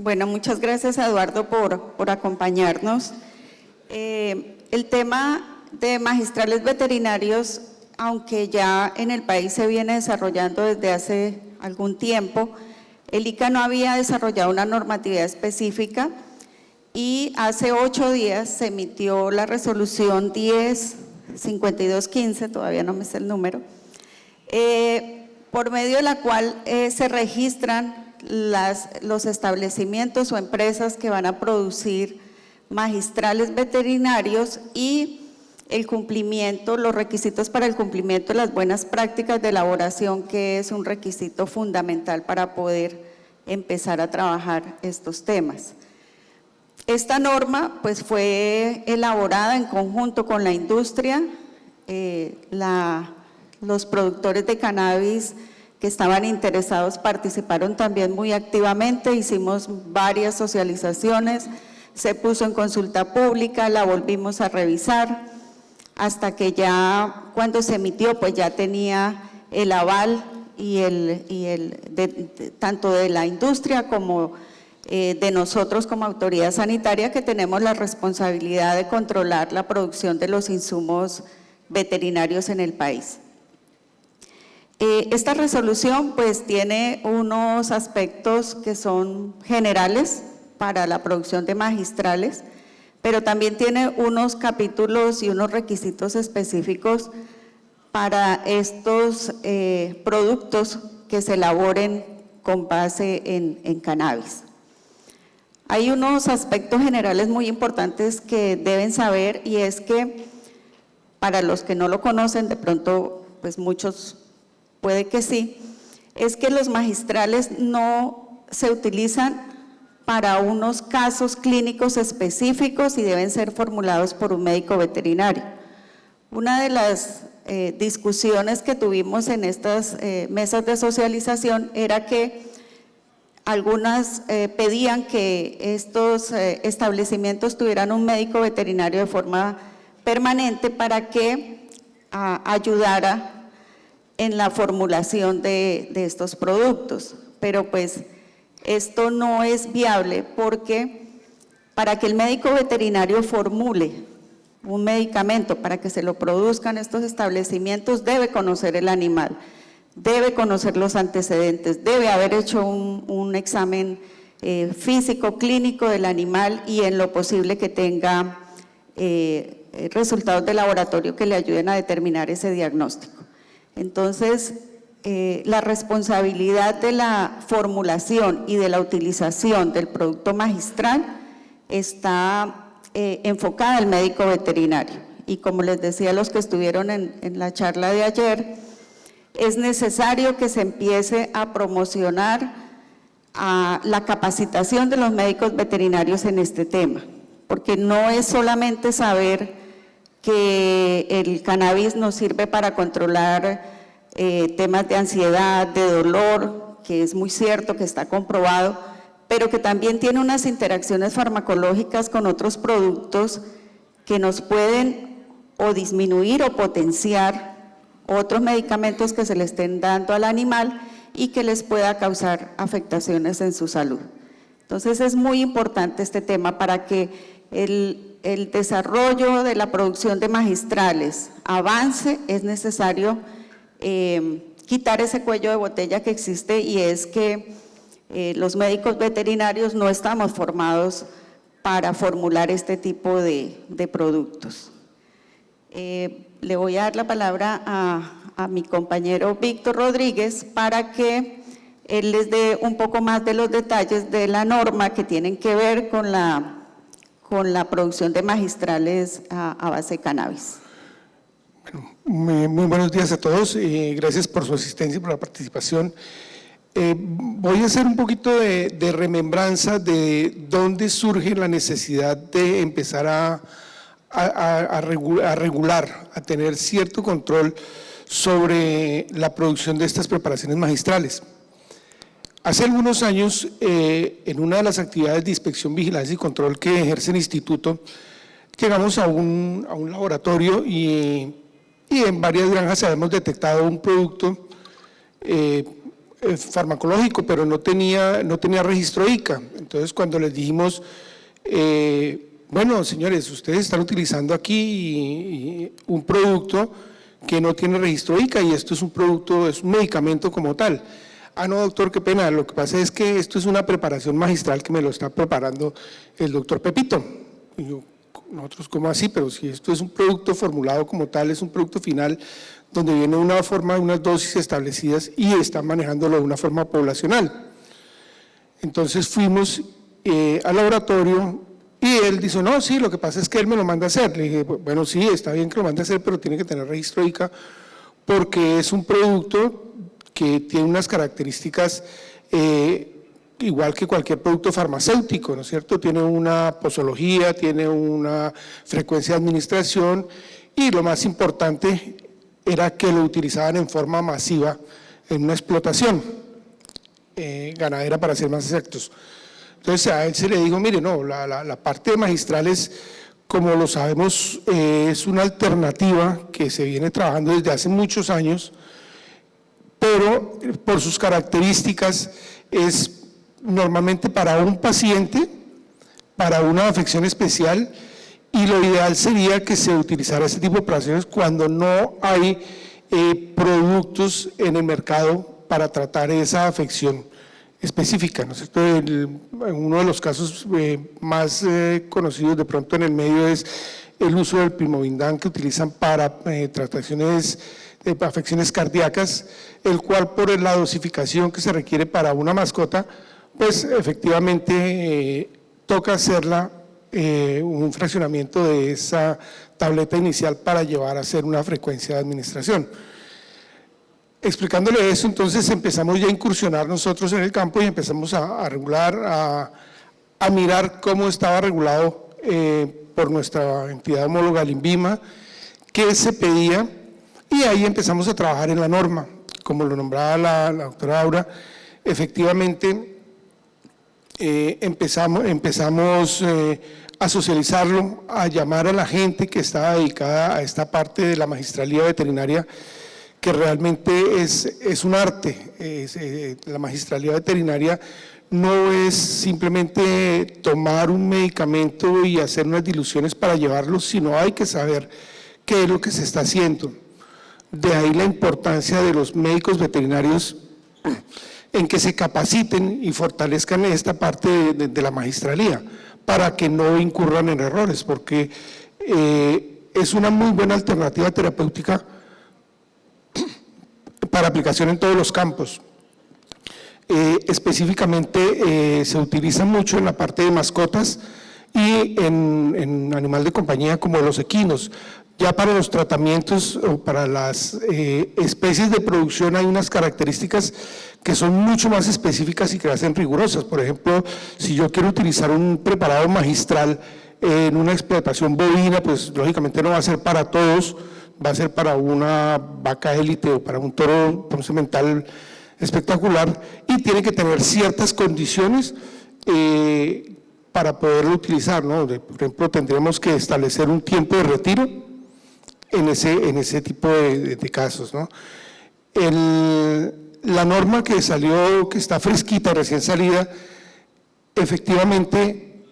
Bueno, muchas gracias, Eduardo, por acompañarnos. El tema de magistrales veterinarios, aunque ya en el país se viene desarrollando desde hace algún tiempo, el ICA no había desarrollado una normatividad específica y hace 8 días se emitió la resolución 10-5215, todavía no me sé el número, por medio de la cual se registran los establecimientos o empresas que van a producir magistrales veterinarios y el cumplimiento, los requisitos para el cumplimiento de las buenas prácticas de elaboración, que es un requisito fundamental para poder empezar a trabajar estos temas. Esta norma pues fue elaborada en conjunto con la industria, los productores de cannabis que estaban interesados participaron también muy activamente, hicimos varias socializaciones, se puso en consulta pública, la volvimos a revisar, hasta que ya cuando se emitió pues ya tenía el aval y tanto de la industria como de nosotros como autoridad sanitaria, que tenemos la responsabilidad de controlar la producción de los insumos veterinarios en el país. Esta resolución pues tiene unos aspectos que son generales para la producción de magistrales, pero también tiene unos capítulos y unos requisitos específicos para estos productos que se elaboren con base en cannabis. Hay unos aspectos generales muy importantes que deben saber, y es que para los que no lo conocen, de pronto pues muchos puede que sí, es que los magistrales no se utilizan para unos casos clínicos específicos y deben ser formulados por un médico veterinario. Una de las discusiones que tuvimos en estas mesas de socialización era que algunas pedían que estos establecimientos tuvieran un médico veterinario de forma permanente para que ayudara en la formulación de estos productos, pero pues esto no es viable porque para que el médico veterinario formule un medicamento, para que se lo produzcan estos establecimientos, debe conocer el animal, debe conocer los antecedentes, debe haber hecho un examen físico, clínico del animal y en lo posible que tenga resultados de laboratorio que le ayuden a determinar ese diagnóstico. Entonces, la responsabilidad de la formulación y de la utilización del producto magistral está enfocada al médico veterinario. Y como les decía a los que estuvieron en la charla de ayer, es necesario que se empiece a promocionar la capacitación de los médicos veterinarios en este tema, porque no es solamente saber que el cannabis nos sirve para controlar temas de ansiedad, de dolor, que es muy cierto, que está comprobado, pero que también tiene unas interacciones farmacológicas con otros productos que nos pueden o disminuir o potenciar otros medicamentos que se le estén dando al animal y que les pueda causar afectaciones en su salud. Entonces es muy importante este tema para que el desarrollo de la producción de magistrales avance. Es necesario quitar ese cuello de botella que existe, y es que los médicos veterinarios no estamos formados para formular este tipo de productos. Le voy a dar la palabra a mi compañero Víctor Rodríguez para que él les dé un poco más de los detalles de la norma que tienen que ver con la producción de magistrales a base de cannabis. Bueno, muy buenos días a todos y gracias por su asistencia y por la participación. Voy a hacer un poquito de remembranza de dónde surge la necesidad de empezar a regular, a tener cierto control sobre la producción de estas preparaciones magistrales. Hace algunos años, en una de las actividades de inspección, vigilancia y control que ejerce el instituto, llegamos a un laboratorio y en varias granjas habíamos detectado un producto farmacológico, pero no tenía registro ICA. Entonces, cuando les dijimos, bueno, señores, ustedes están utilizando aquí un producto que no tiene registro ICA y esto es un producto, es un medicamento como tal. Ah, no, doctor, qué pena, lo que pasa es que esto es una preparación magistral que me lo está preparando el doctor Pepito. Y yo, nosotros, ¿cómo así? Pero si esto es un producto formulado como tal, es un producto final donde viene una forma, unas dosis establecidas y están manejándolo de una forma poblacional. Entonces fuimos al laboratorio y él dice, no, sí, lo que pasa es que él me lo manda a hacer. Le dije, bueno, sí, está bien que lo mande a hacer, pero tiene que tener registro ICA porque es un producto que tiene unas características igual que cualquier producto farmacéutico, ¿no es cierto? Tiene una posología, tiene una frecuencia de administración y lo más importante era que lo utilizaban en forma masiva en una explotación ganadera, para ser más exactos. Entonces a él se le dijo, mire, no, la parte de magistrales, como lo sabemos, es una alternativa que se viene trabajando desde hace muchos años, pero por sus características es normalmente para un paciente, para una afección especial, y lo ideal sería que se utilizara este tipo de operaciones cuando no hay productos en el mercado para tratar esa afección específica, ¿no es cierto? Uno de los casos más conocidos de pronto en el medio es el uso del Primovindan que utilizan para trataciones de afecciones cardíacas, el cual por la dosificación que se requiere para una mascota, pues efectivamente toca hacerla un fraccionamiento de esa tableta inicial para llevar a hacer una frecuencia de administración. Explicándole eso, entonces empezamos ya a incursionar nosotros en el campo y empezamos a regular, a mirar cómo estaba regulado por nuestra entidad homóloga, el INVIMA, qué se pedía, y ahí empezamos a trabajar en la norma. Como lo nombraba la doctora Aura, efectivamente empezamos a socializarlo, a llamar a la gente que estaba dedicada a esta parte de la magistralía veterinaria, que realmente es un arte. La magistralía veterinaria no es simplemente tomar un medicamento y hacer unas diluciones para llevarlo, sino hay que saber qué es lo que se está haciendo. De ahí la importancia de los médicos veterinarios en que se capaciten y fortalezcan esta parte de la magistralía para que no incurran en errores, porque es una muy buena alternativa terapéutica para aplicación en todos los campos. Específicamente se utiliza mucho en la parte de mascotas y en animal de compañía como los equinos. Ya para los tratamientos o para las especies de producción hay unas características que son mucho más específicas y que las hacen rigurosas. Por ejemplo, si yo quiero utilizar un preparado magistral en una explotación bovina, pues lógicamente no va a ser para todos, va a ser para una vaca élite o para un toro semental espectacular, y tiene que tener ciertas condiciones para poderlo utilizar, ¿no? Por ejemplo, tendremos que establecer un tiempo de retiro en ese tipo de casos, ¿no? La norma que salió, que está fresquita, recién salida, efectivamente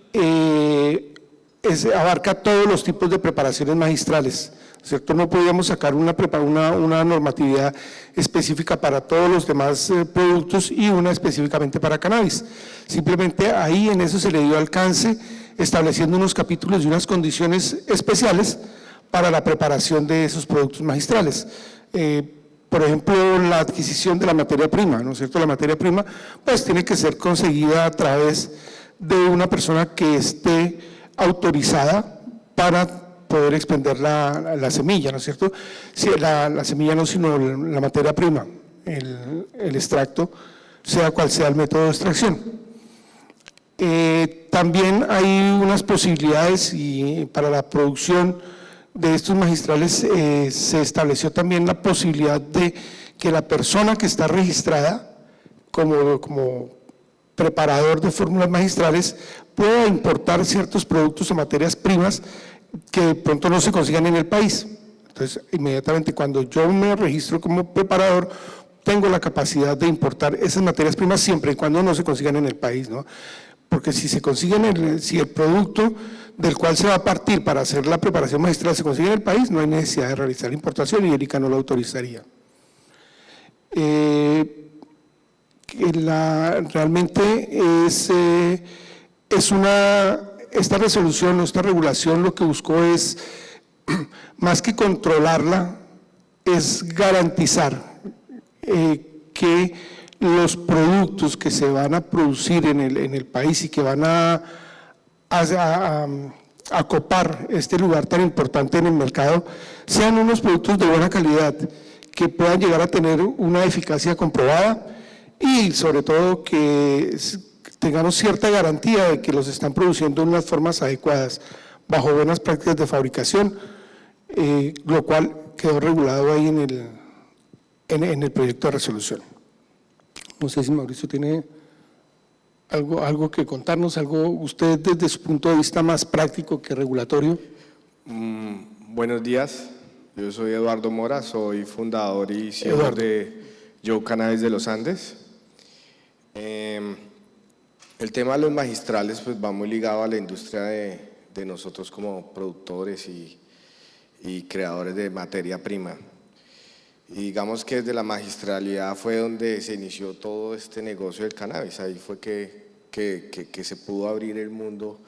abarca todos los tipos de preparaciones magistrales, ¿cierto? No podíamos sacar una normatividad específica para todos los demás productos y una específicamente para cannabis. Simplemente ahí en eso se le dio alcance, estableciendo unos capítulos y unas condiciones especiales para la preparación de esos productos magistrales. Por ejemplo, la adquisición de la materia prima, ¿no es cierto? La materia prima pues tiene que ser conseguida a través de una persona que esté autorizada para poder expender la semilla, ¿no es cierto? Sí, la semilla no, sino la materia prima, el extracto, sea cual sea el método de extracción. También hay unas posibilidades para la producción de estos magistrales. Se estableció también la posibilidad de que la persona que está registrada como preparador de fórmulas magistrales pueda importar ciertos productos o materias primas que de pronto no se consigan en el país. Entonces, inmediatamente cuando yo me registro como preparador, tengo la capacidad de importar esas materias primas siempre y cuando no se consigan en el país, ¿no? Porque si se consiguen, si el producto del cual se va a partir para hacer la preparación magistral se consigue en el país, no hay necesidad de realizar la importación y el ICA no lo autorizaría. Realmente esta resolución o esta regulación lo que buscó es, más que controlarla, es garantizar que los productos que se van a producir en el país y que van a copar este lugar tan importante en el mercado, sean unos productos de buena calidad, que puedan llegar a tener una eficacia comprobada y sobre todo que tengamos cierta garantía de que los están produciendo en unas formas adecuadas, bajo buenas prácticas de fabricación, lo cual quedó regulado ahí en el proyecto de resolución. No sé si Mauricio tiene algo que contarnos, algo usted desde su punto de vista más práctico que regulatorio. Buenos días, yo soy Eduardo Mora, soy fundador y CEO de Yo Cannabis de los Andes. El tema de los magistrales pues va muy ligado a la industria de nosotros como productores y creadores de materia prima. Y digamos que desde la magistralidad fue donde se inició todo este negocio del cannabis, ahí fue que se pudo abrir el mundo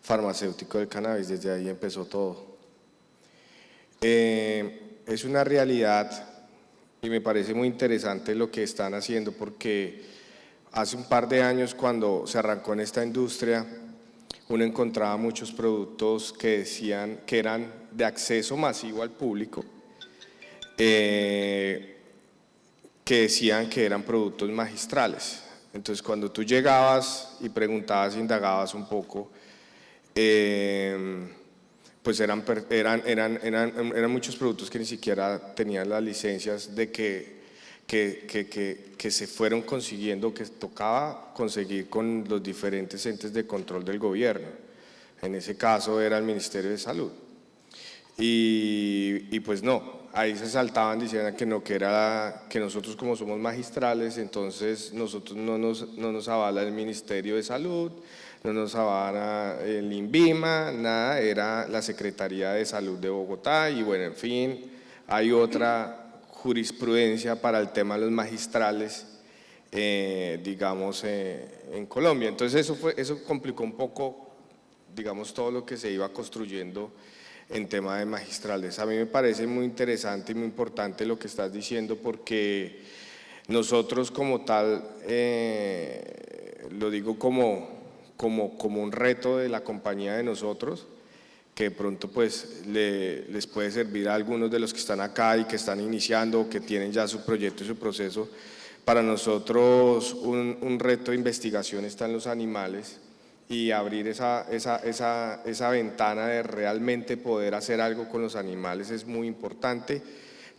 farmacéutico del cannabis, desde ahí empezó todo. Es una realidad y me parece muy interesante lo que están haciendo, porque hace un par de años cuando se arrancó en esta industria, uno encontraba muchos productos que decían que eran de acceso masivo al público, que decían que eran productos magistrales. Entonces cuando tú llegabas y preguntabas, indagabas un poco, pues eran muchos productos que ni siquiera tenían las licencias de que se fueron consiguiendo, que tocaba conseguir con los diferentes entes de control del gobierno. En ese caso era el Ministerio de Salud. Y pues no, ahí se saltaban diciendo que no, que nosotros como somos magistrales, entonces nosotros no nos avala el Ministerio de Salud, no nos avala el INVIMA, nada, era la Secretaría de Salud de Bogotá y bueno, en fin, hay otra jurisprudencia para el tema de los magistrales, digamos, en Colombia. Entonces eso complicó un poco, digamos, todo lo que se iba construyendo en tema de magistrales. A mí me parece muy interesante y muy importante lo que estás diciendo, porque nosotros como tal, lo digo como un reto de la compañía de nosotros, que de pronto pues les puede servir a algunos de los que están acá y que están iniciando o que tienen ya su proyecto y su proceso. Para nosotros un reto de investigación está en los animales, y abrir esa ventana de realmente poder hacer algo con los animales es muy importante,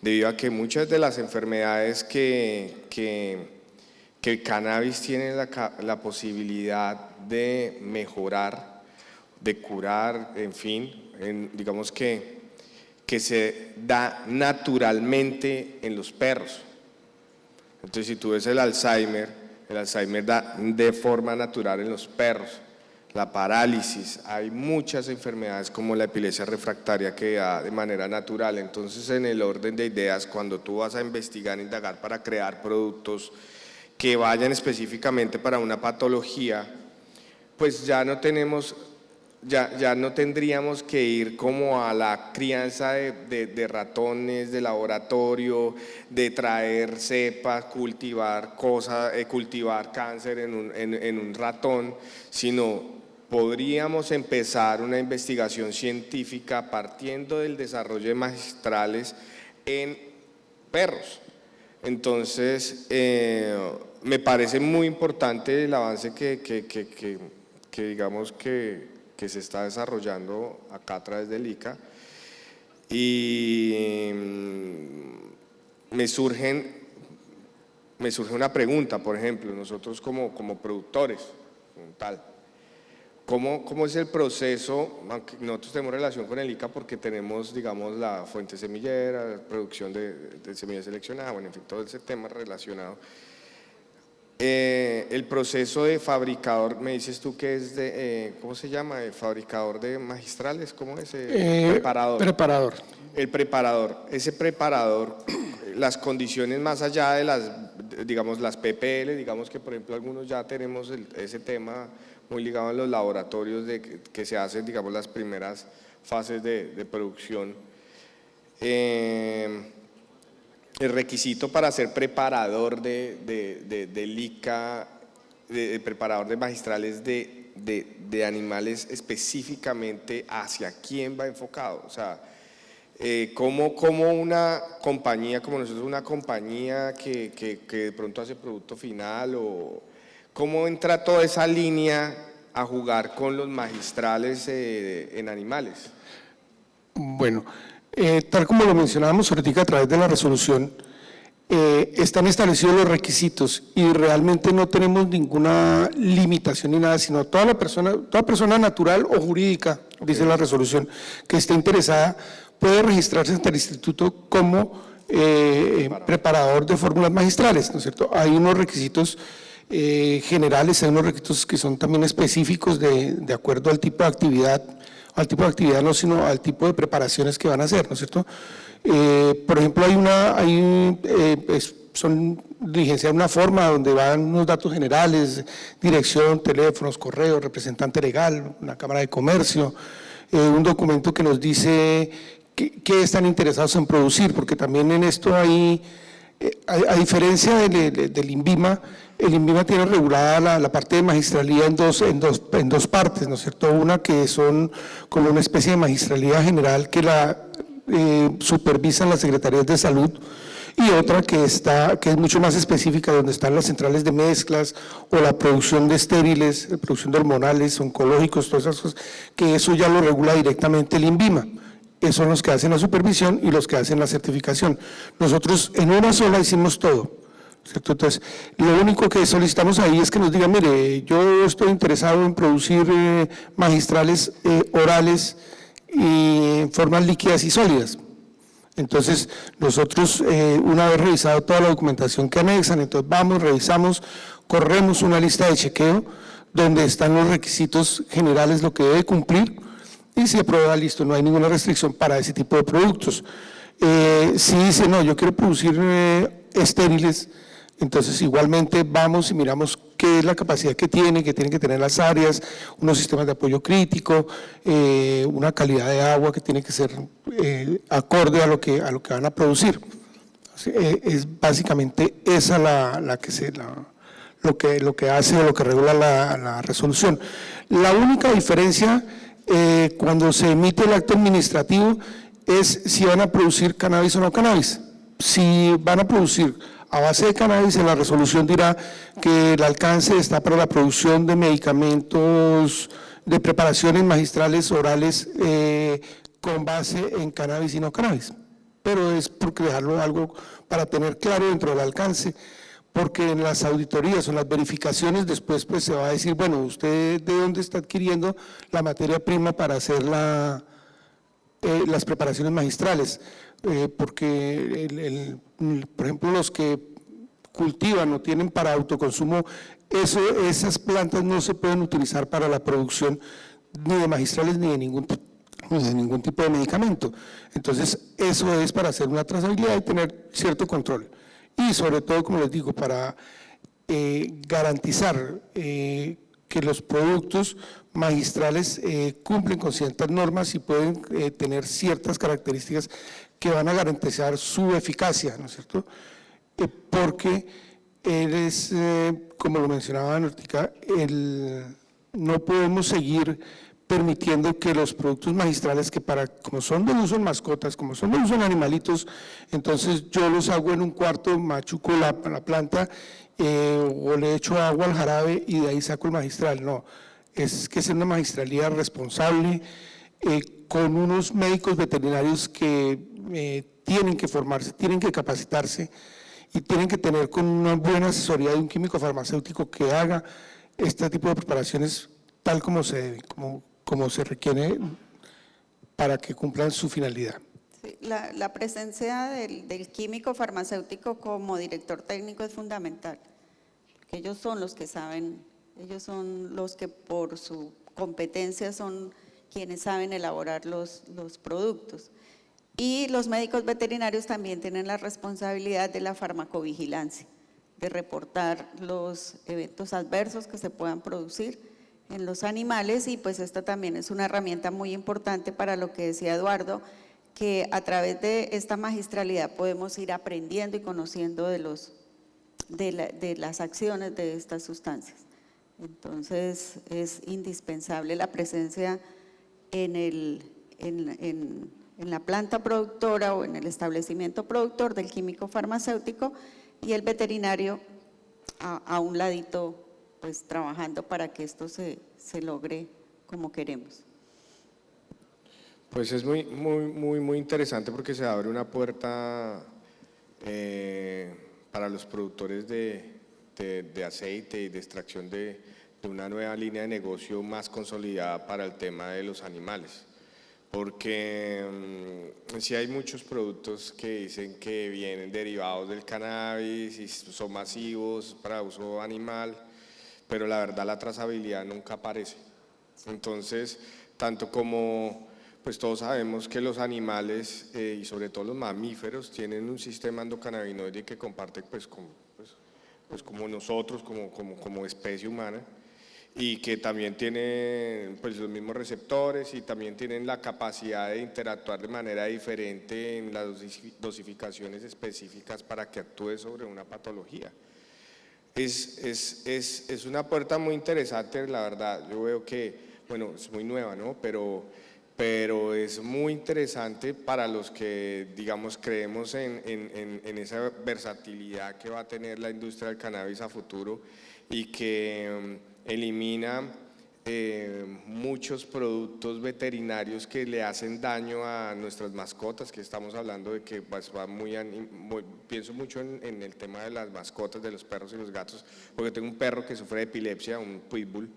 debido a que muchas de las enfermedades que el cannabis tiene la posibilidad de mejorar, de curar, en fin, digamos que se da naturalmente en los perros. Entonces, si tú ves el Alzheimer da de forma natural en los perros. La parálisis, hay muchas enfermedades como la epilepsia refractaria que da de manera natural. Entonces, en el orden de ideas, cuando tú vas a investigar, indagar para crear productos que vayan específicamente para una patología, pues ya no tendríamos que ir como a la crianza de ratones de laboratorio, de traer cepas, cultivar cáncer en un ratón, sino podríamos empezar una investigación científica partiendo del desarrollo de magistrales en perros. Entonces, me parece muy importante el avance que digamos que se está desarrollando acá a través del ICA, y me surge una pregunta. Por ejemplo, nosotros como productores, como tal, ¿Cómo es el proceso? Aunque nosotros tenemos relación con el ICA porque tenemos, digamos, la fuente semillera, la producción de semillas seleccionadas, bueno, en fin, todo ese tema relacionado. El proceso de fabricador, me dices tú que es de, ¿cómo se llama? Fabricador de magistrales, ¿cómo es? Preparador. Preparador. El preparador, ese preparador, las condiciones más allá de las, digamos, las PPL, digamos que por ejemplo algunos ya tenemos ese tema muy ligado a los laboratorios que se hacen, digamos, las primeras fases de producción. El requisito para ser preparador del ICA, preparador de magistrales de animales específicamente, ¿hacia quién va enfocado? O sea, ¿cómo una compañía como nosotros, una compañía que de pronto hace producto final, o cómo entra toda esa línea a jugar con los magistrales en animales? Bueno, tal como lo mencionábamos ahorita a través de la resolución, están establecidos los requisitos y realmente no tenemos ninguna limitación ni nada, sino toda persona natural o jurídica, dice la resolución, que esté interesada puede registrarse ante el instituto como preparador de fórmulas magistrales, ¿no es cierto? Hay unos requisitos generales, hay unos requisitos que son también específicos de acuerdo al tipo de actividad, no, sino al tipo de preparaciones que van a hacer, ¿no es cierto? Por ejemplo, son diligencias de una forma donde van unos datos generales, dirección, teléfonos, correo, representante legal, una cámara de comercio, un documento que nos dice qué están interesados en producir, porque también en esto hay, a diferencia del INVIMA, el INVIMA tiene regulada la parte de magistralía en dos partes, ¿no es cierto? Una que son como una especie de magistralía general que la supervisan las secretarías de salud, y otra que es mucho más específica, donde están las centrales de mezclas o la producción de estériles, la producción de hormonales, oncológicos, todas esas cosas, que eso ya lo regula directamente el INVIMA. Esos son los que hacen la supervisión y los que hacen la certificación. Nosotros en una sola hicimos todo, ¿cierto? Entonces, lo único que solicitamos ahí es que nos digan, mire, yo estoy interesado en producir magistrales orales y en formas líquidas y sólidas. Entonces, nosotros, una vez revisado toda la documentación que anexan, entonces vamos, revisamos, corremos una lista de chequeo donde están los requisitos generales, lo que debe cumplir, y se aprueba, listo, no hay ninguna restricción para ese tipo de productos. Si dice, no, yo quiero producir estériles, entonces igualmente vamos y miramos qué es la capacidad que tienen que tener las áreas, unos sistemas de apoyo crítico, una calidad de agua que tiene que ser acorde a lo que van a producir. Es básicamente esa lo que hace o lo que regula la resolución. La única diferencia cuando se emite el acto administrativo es si van a producir cannabis o no cannabis. Si van a producir a base de cannabis, en la resolución dirá que el alcance está para la producción de medicamentos, de preparaciones magistrales orales con base en cannabis y no cannabis. Pero es porque dejarlo algo para tener claro dentro del alcance, porque en las auditorías o en las verificaciones después pues se va a decir, bueno, usted de dónde está adquiriendo la materia prima para hacer las preparaciones magistrales, porque por ejemplo los que cultivan o tienen para autoconsumo, esas plantas no se pueden utilizar para la producción ni de magistrales ni de ningún tipo de medicamento. Entonces eso es para hacer una trazabilidad y tener cierto control. Y sobre todo, como les digo, para garantizar que los productos magistrales cumplen con ciertas normas y pueden tener ciertas características que van a garantizar su eficacia, ¿no es cierto? Porque como lo mencionaba Nortica, no podemos seguir permitiendo que los productos magistrales que como son de uso en mascotas, como son de uso en animalitos, entonces yo los hago en un cuarto, machuco la planta o le echo agua al jarabe y de ahí saco el magistral. No, es que es una magistralía responsable, con unos médicos veterinarios que tienen que formarse, tienen que capacitarse y tienen que tener con una buena asesoría de un químico farmacéutico que haga este tipo de preparaciones tal como se debe, como se requiere para que cumplan su finalidad. Sí, la presencia del químico farmacéutico como director técnico es fundamental, que ellos son los que saben, ellos son los que por su competencia son quienes saben elaborar los productos. Y los médicos veterinarios también tienen la responsabilidad de la farmacovigilancia, de reportar los eventos adversos que se puedan producir en los animales, y pues esta también es una herramienta muy importante para lo que decía Eduardo, que a través de esta magistralidad podemos ir aprendiendo y conociendo de las acciones de estas sustancias. Entonces es indispensable la presencia en la planta productora o en el establecimiento productor del químico farmacéutico, y el veterinario a un ladito, pues trabajando para que esto se logre como queremos. Pues es muy interesante porque se abre una puerta para los productores de aceite y de extracción de una nueva línea de negocio más consolidada para el tema de los animales. Porque sí hay muchos productos que dicen que vienen derivados del cannabis y son masivos para uso animal, pero la verdad la trazabilidad nunca aparece. Entonces, tanto como pues todos sabemos que los animales y sobre todo los mamíferos tienen un sistema endocannabinoide que comparte pues como nosotros, como especie humana, y que también tienen pues los mismos receptores y también tienen la capacidad de interactuar de manera diferente en las dosificaciones específicas para que actúe sobre una patología. Es una puerta muy interesante, la verdad. Yo veo que, bueno, es muy nueva, ¿no? Pero es muy interesante para los que, digamos, creemos en esa versatilidad que va a tener la industria del cannabis a futuro y que elimina muchos productos veterinarios que le hacen daño a nuestras mascotas, que estamos hablando de que pues, pienso mucho en el tema de las mascotas, de los perros y los gatos, porque tengo un perro que sufre de epilepsia, un pitbull,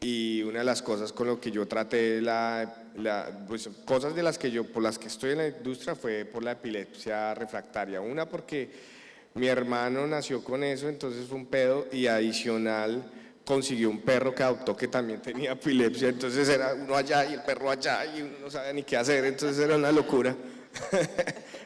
y una de las cosas con lo que yo traté, pues, cosas de las que por las que estoy en la industria fue por la epilepsia refractaria. Una porque mi hermano nació con eso, entonces fue un pedo, y adicional consiguió un perro que adoptó que también tenía epilepsia, entonces era uno allá y el perro allá y uno no sabía ni qué hacer, entonces era una locura.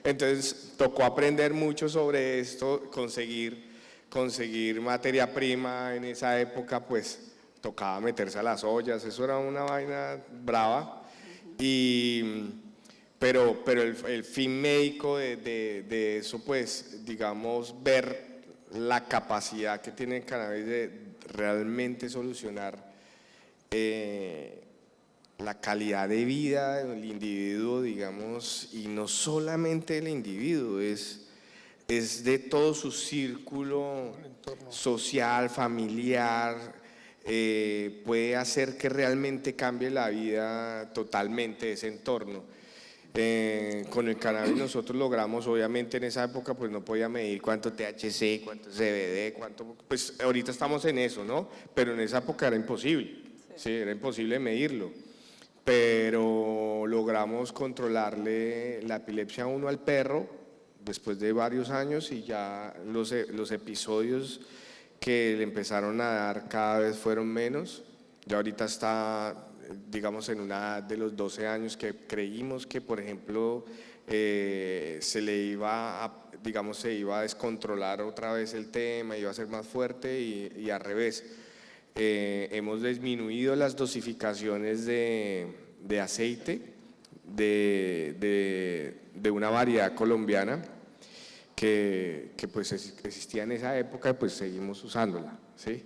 Entonces tocó aprender mucho sobre esto, conseguir materia prima en esa época, pues tocaba meterse a las ollas, eso era una vaina brava, pero el fin médico de eso, pues digamos, ver la capacidad que tiene el cannabis de realmente solucionar la calidad de vida del individuo, digamos, y no solamente del individuo, es de todo su círculo social, familiar, puede hacer que realmente cambie la vida totalmente de ese entorno. Con el cannabis nosotros logramos, obviamente en esa época pues no podía medir cuánto THC, cuánto CBD, pues ahorita estamos en eso, ¿no? Pero en esa época era imposible, sí, era imposible medirlo, pero logramos controlarle la epilepsia 1 al perro después de varios años, y ya los episodios que le empezaron a dar cada vez fueron menos. Ya ahorita está, digamos, en una edad de los 12 años que creímos que, por ejemplo, se iba a descontrolar otra vez el tema, iba a ser más fuerte, y al revés. Hemos disminuido las dosificaciones de aceite de una variedad colombiana que pues existía en esa época, pues seguimos usándola, ¿sí?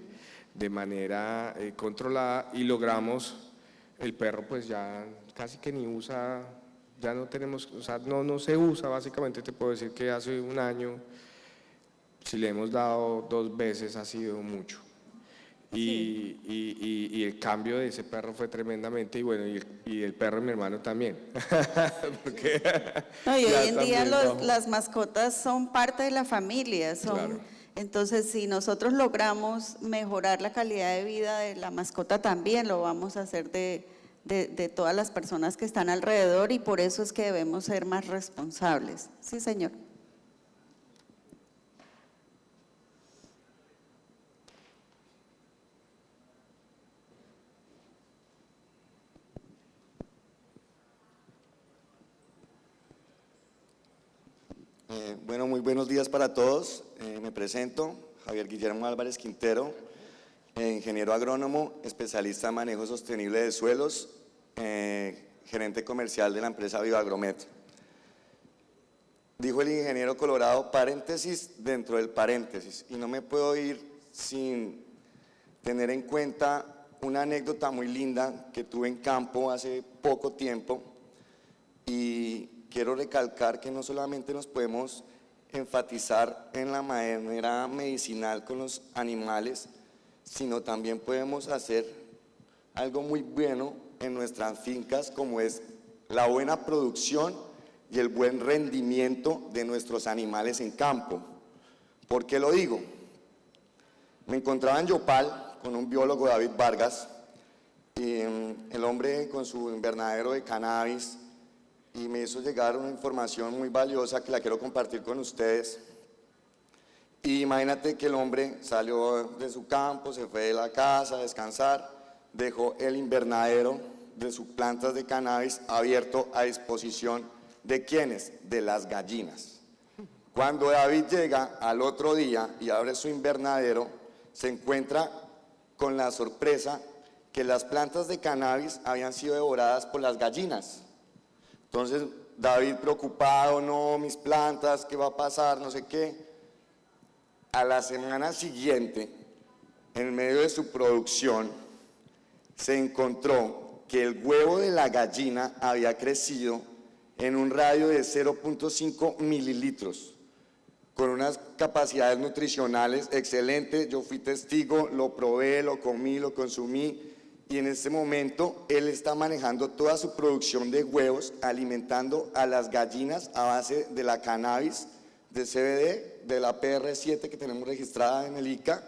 De manera controlada, y logramos, el perro pues ya casi que ni usa, ya no tenemos, o sea, no se usa, básicamente te puedo decir que hace un año, si le hemos dado 2 veces ha sido mucho. Y el cambio de ese perro fue tremendamente, y bueno, y el perro de mi hermano también. No, y hoy en día las mascotas son parte de la familia, son, claro. Entonces, si nosotros logramos mejorar la calidad de vida de la mascota, también lo vamos a hacer de todas las personas que están alrededor, y por eso es que debemos ser más responsables. Sí, señor. Bueno, muy buenos días para todos. Me presento, Javier Guillermo Álvarez Quintero, ingeniero agrónomo, especialista en manejo sostenible de suelos, gerente comercial de la empresa Vivagromet. Dijo el ingeniero Colorado, paréntesis dentro del paréntesis, y no me puedo ir sin tener en cuenta una anécdota muy linda que tuve en campo hace poco tiempo, y quiero recalcar que no solamente nos podemos enfatizar en la manera medicinal con los animales, sino también podemos hacer algo muy bueno en nuestras fincas, como es la buena producción y el buen rendimiento de nuestros animales en campo. ¿Por qué lo digo? Me encontraba en Yopal con un biólogo, David Vargas, y el hombre con su invernadero de cannabis, y me hizo llegar una información muy valiosa que la quiero compartir con ustedes. Y imagínate que el hombre salió de su campo, se fue de la casa a descansar, dejó el invernadero de sus plantas de cannabis abierto a disposición ¿de quiénes? De las gallinas. Cuando David llega al otro día y abre su invernadero, se encuentra con la sorpresa que las plantas de cannabis habían sido devoradas por las gallinas. Entonces David preocupado, no, mis plantas, ¿qué va a pasar? No sé qué. A la semana siguiente, en medio de su producción, se encontró que el huevo de la gallina había crecido en un radio de 0.5 mililitros, con unas capacidades nutricionales excelentes. Yo fui testigo, lo probé, lo comí, lo consumí, y en este momento él está manejando toda su producción de huevos, alimentando a las gallinas a base de la cannabis, de CBD, de la PR7 que tenemos registrada en el ICA,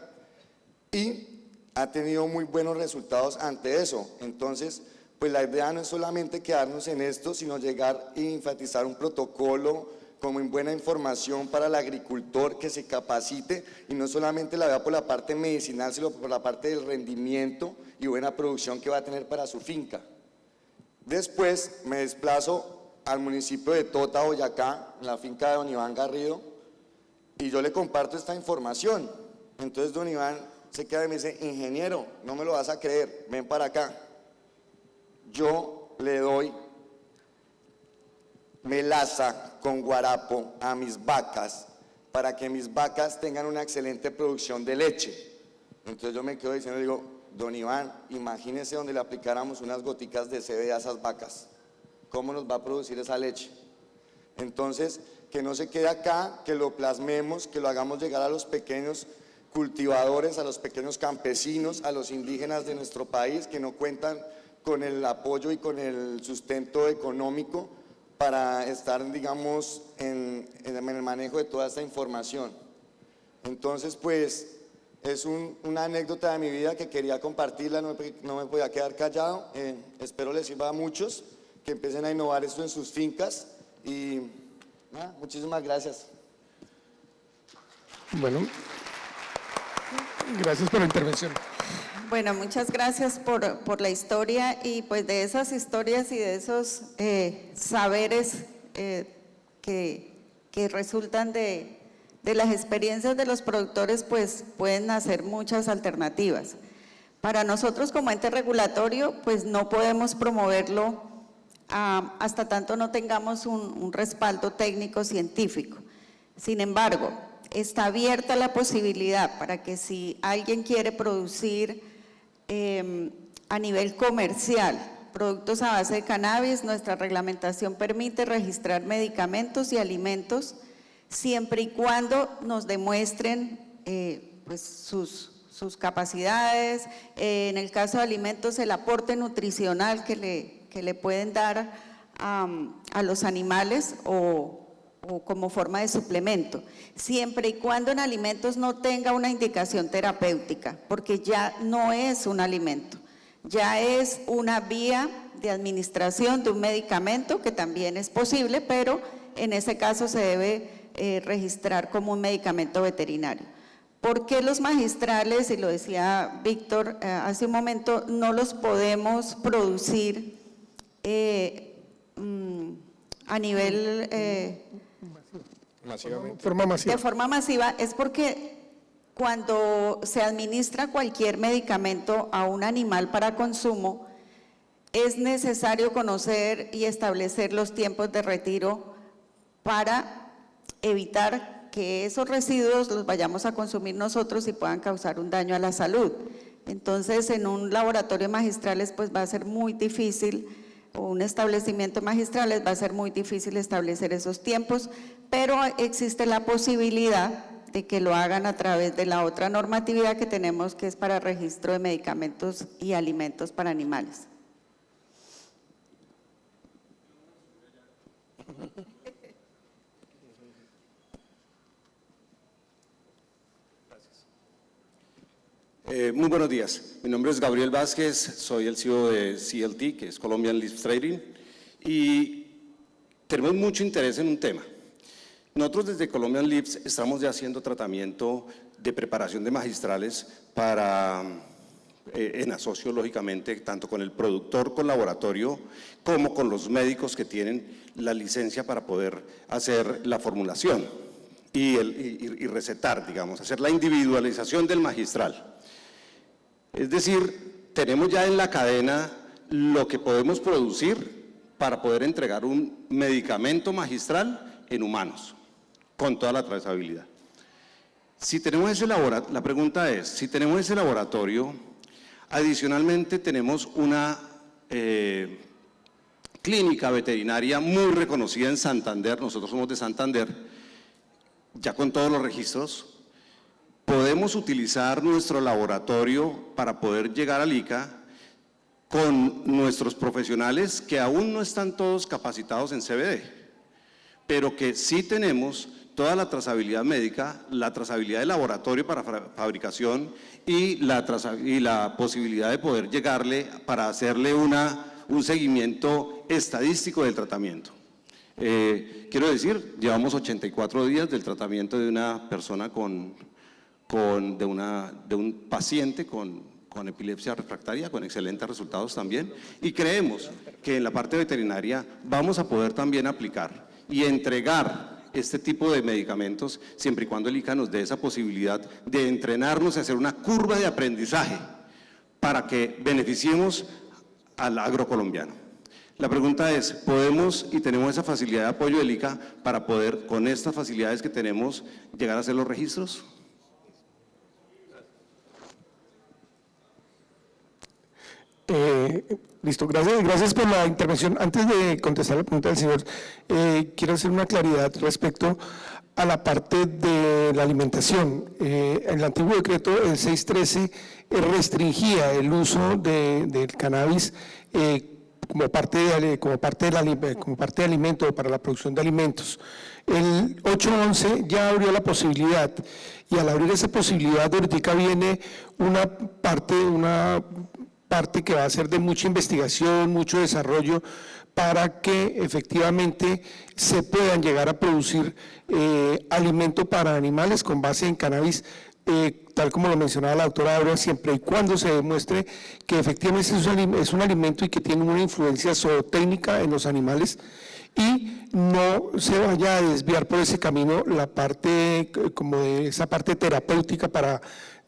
y ha tenido muy buenos resultados ante eso. Entonces, pues la idea no es solamente quedarnos en esto, sino llegar e enfatizar un protocolo como en buena información para el agricultor, que se capacite y no solamente la vea por la parte medicinal, sino por la parte del rendimiento y buena producción que va a tener para su finca. Después me desplazo al municipio de Tota, Boyacá, en la finca de don Iván Garrido, y yo le comparto esta información. Entonces don Iván se queda y me dice, ingeniero, no me lo vas a creer, ven para acá. Yo le doy melaza con guarapo a mis vacas para que mis vacas tengan una excelente producción de leche. Entonces yo me quedo diciendo, digo, don Iván, imagínese donde le aplicáramos unas goticas de CBD a esas vacas, ¿cómo nos va a producir esa leche? Entonces, que no se quede acá, que lo plasmemos, que lo hagamos llegar a los pequeños cultivadores, a los pequeños campesinos, a los indígenas de nuestro país, que no cuentan con el apoyo y con el sustento económico para estar, digamos, en el manejo de toda esta información. Entonces, pues, es una anécdota de mi vida que quería compartirla, no me podía quedar callado. Espero les sirva a muchos, que empiecen a innovar esto en sus fincas, y nada, muchísimas gracias. Bueno, gracias por la intervención. Bueno, muchas gracias por la historia, y pues de esas historias y de esos saberes que resultan de las experiencias de los productores, pues pueden nacer muchas alternativas. Para nosotros como ente regulatorio, pues no podemos promoverlo hasta tanto no tengamos un respaldo técnico científico. Sin embargo, está abierta la posibilidad para que si alguien quiere producir a nivel comercial productos a base de cannabis, nuestra reglamentación permite registrar medicamentos y alimentos siempre y cuando nos demuestren pues sus capacidades, en el caso de alimentos el aporte nutricional que le pueden dar a los animales o o como forma de suplemento, siempre y cuando en alimentos no tenga una indicación terapéutica, porque ya no es un alimento, ya es una vía de administración de un medicamento que también es posible, pero en ese caso se debe registrar como un medicamento veterinario. ¿Por qué los magistrales, y lo decía Víctor hace un momento, no los podemos producir a nivel Masivamente. Forma masiva. de forma masiva? Es porque cuando se administra cualquier medicamento a un animal para consumo, es necesario conocer y establecer los tiempos de retiro para evitar que esos residuos los vayamos a consumir nosotros y puedan causar un daño a la salud. Entonces, en un laboratorio magistrales pues va a ser muy difícil, o un establecimiento magistrales va a ser muy difícil establecer esos tiempos, pero existe la posibilidad de que lo hagan a través de la otra normatividad que tenemos, que es para registro de medicamentos y alimentos para animales. Muy buenos días, mi nombre es Gabriel Vázquez, soy el CEO de CLT, que es Colombian Livestock Trading, y tenemos mucho interés en un tema. Nosotros desde Colombian Livestock estamos ya haciendo tratamiento de preparación de magistrales para, en asocio lógicamente, tanto con el productor con laboratorio como con los médicos que tienen la licencia para poder hacer la formulación y recetar, digamos, hacer la individualización del magistral. Es decir, tenemos ya en la cadena lo que podemos producir para poder entregar un medicamento magistral en humanos, con toda la trazabilidad. Si tenemos ese laboratorio, la pregunta es, si tenemos ese laboratorio, adicionalmente tenemos una clínica veterinaria muy reconocida en Santander, nosotros somos de Santander, ya con todos los registros. Podemos utilizar nuestro laboratorio para poder llegar al ICA con nuestros profesionales que aún no están todos capacitados en CBD, pero que sí tenemos toda la trazabilidad médica, la trazabilidad de laboratorio para fabricación y la posibilidad de poder llegarle para hacerle un seguimiento estadístico del tratamiento. Quiero decir, llevamos 84 días del tratamiento de una persona de un paciente con epilepsia refractaria, con excelentes resultados también, y creemos que en la parte veterinaria vamos a poder también aplicar y entregar este tipo de medicamentos siempre y cuando el ICA nos dé esa posibilidad de entrenarnos y hacer una curva de aprendizaje para que beneficiemos al agrocolombiano. La pregunta es, ¿podemos y tenemos esa facilidad de apoyo del ICA para poder, con estas facilidades que tenemos, llegar a hacer los registros? Listo, gracias por la intervención. Antes de contestar la pregunta del señor, quiero hacer una claridad respecto a la parte de la alimentación. En el antiguo decreto, el 613, restringía el uso del cannabis como parte de alimento, para la producción de alimentos. El 811 ya abrió la posibilidad, y al abrir esa posibilidad, ahorita viene una parte que va a ser de mucha investigación, mucho desarrollo, para que efectivamente se puedan llegar a producir alimento para animales con base en cannabis, tal como lo mencionaba la doctora Aura, siempre y cuando se demuestre que efectivamente es un alimento y que tiene una influencia zootécnica en los animales, y no se vaya a desviar por ese camino la parte, como de esa parte terapéutica para,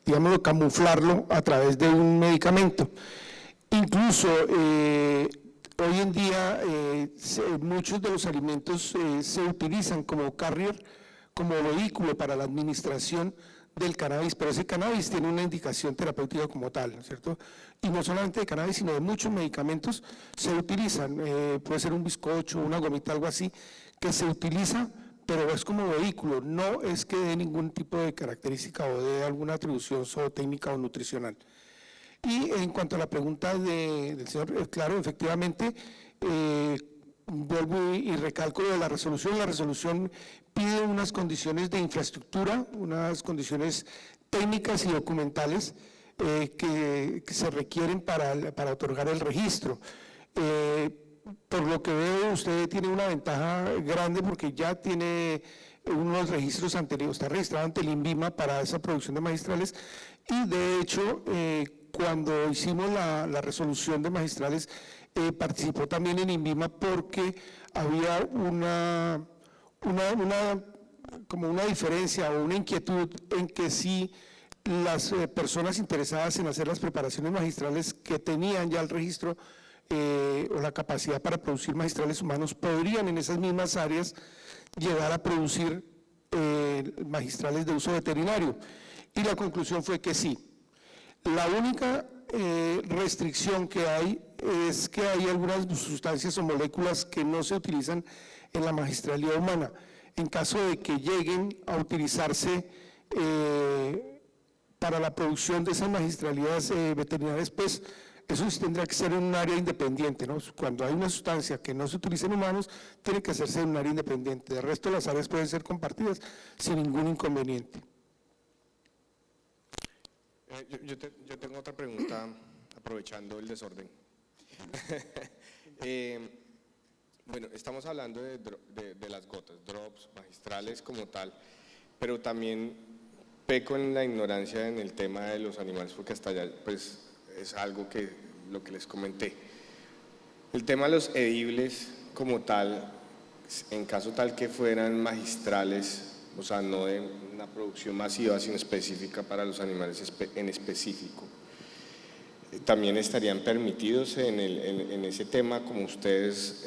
digámoslo, camuflarlo a través de un medicamento. Incluso hoy en día muchos de los alimentos se utilizan como carrier, como vehículo para la administración del cannabis, pero ese cannabis tiene una indicación terapéutica como tal, ¿no es cierto? Y no solamente de cannabis, sino de muchos medicamentos se utilizan, puede ser un bizcocho, una gomita, algo así, que se utiliza, pero es como vehículo, no es que dé ningún tipo de característica o de alguna atribución zootécnica o nutricional. Y en cuanto a la pregunta del señor, claro, efectivamente, vuelvo y recalco lo de la resolución. La resolución pide unas condiciones de infraestructura, unas condiciones técnicas y documentales que se requieren para otorgar el registro. Por lo que veo, usted tiene una ventaja grande porque ya tiene unos registros anteriores, está registrado ante el INVIMA para esa producción de magistrales y de hecho cuando hicimos la resolución de magistrales participó también en INVIMA porque había como una diferencia o una inquietud en que si las personas interesadas en hacer las preparaciones magistrales que tenían ya el registro o la capacidad para producir magistrales humanos podrían en esas mismas áreas llegar a producir magistrales de uso veterinario. Y la conclusión fue que sí. La única restricción que hay es que hay algunas sustancias o moléculas que no se utilizan en la magistralidad humana. En caso de que lleguen a utilizarse para la producción de esas magistralidades veterinarias, pues eso sí tendrá que ser en un área independiente, ¿no? Cuando hay una sustancia que no se utiliza en humanos, tiene que hacerse en un área independiente. De resto, las áreas pueden ser compartidas sin ningún inconveniente. Yo tengo otra pregunta, aprovechando el desorden. Bueno, estamos hablando de las gotas, drops, magistrales como tal, pero también peco en la ignorancia en el tema de los animales, porque hasta allá pues es algo que lo que les comenté. El tema de los edibles como tal, en caso tal que fueran magistrales, o sea, no de una producción masiva, sino específica para los animales en específico, también estarían permitidos en ese tema, como ustedes,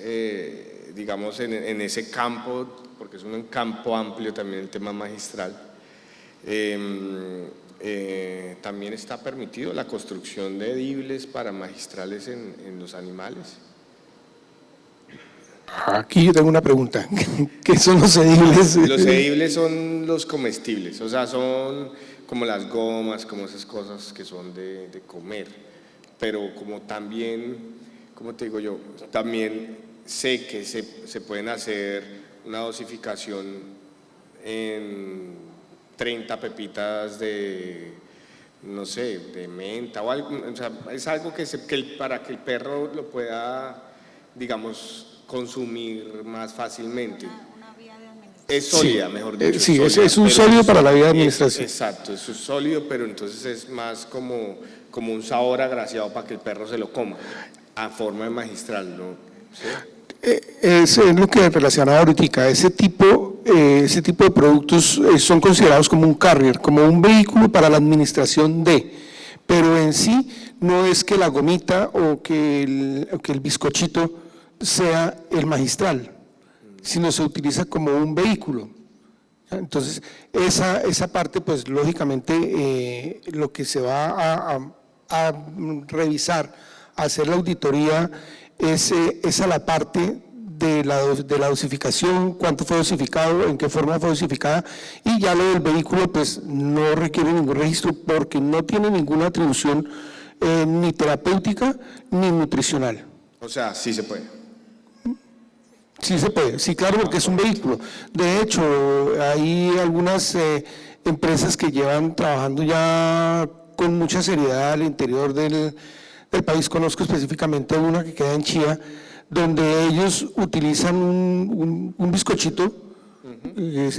digamos, en ese campo, porque es un campo amplio también el tema magistral, también está permitido la construcción de edibles para magistrales en los animales. Aquí yo tengo una pregunta. ¿Qué son los edibles? Los edibles son los comestibles, o sea, son como las gomas, como esas cosas que son de comer, pero como también, como te digo yo, también sé que se pueden hacer una dosificación en 30 pepitas de, no sé, de menta o algo, o sea, es algo para que el perro lo pueda, digamos, consumir más fácilmente. Una vía de administración. Es sólida, mejor dicho. Sí, sólida, es un pero sólido para la vía de administración. Exacto, es un sólido, pero entonces es más como un sabor agraciado para que el perro se lo coma, a forma de magistral, ¿no? ¿Sí? Es lo que relacionaba ahorita, ese tipo de productos son considerados como un carrier, como un vehículo para la administración de, pero en sí no es que la gomita o que el bizcochito sea el magistral, sino se utiliza como un vehículo. Entonces, esa parte, pues lógicamente, lo que se va a revisar, a hacer la auditoría, es a la parte de la dosificación, cuánto fue dosificado, en qué forma fue dosificada, y ya lo del vehículo, pues no requiere ningún registro porque no tiene ninguna atribución ni terapéutica ni nutricional. O sea, sí se puede. Sí se puede, sí, claro, porque es un vehículo. De hecho, hay algunas empresas que llevan trabajando ya con mucha seriedad al interior del país. Conozco específicamente una que queda en Chía, donde ellos utilizan un bizcochito,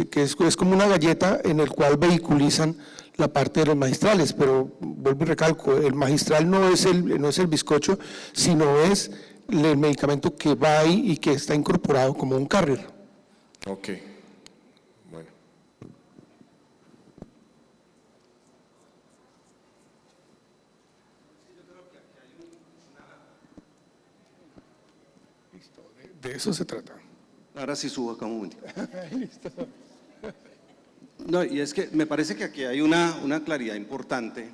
que es como una galleta en el cual vehiculizan la parte de los magistrales, pero vuelvo y recalco, el magistral no es el bizcocho, sino es el medicamento que va ahí y que está incorporado como un carrier. Ok, bueno. De eso se trata. Ahora sí subo acá un momento. No, y es que me parece que aquí hay una claridad importante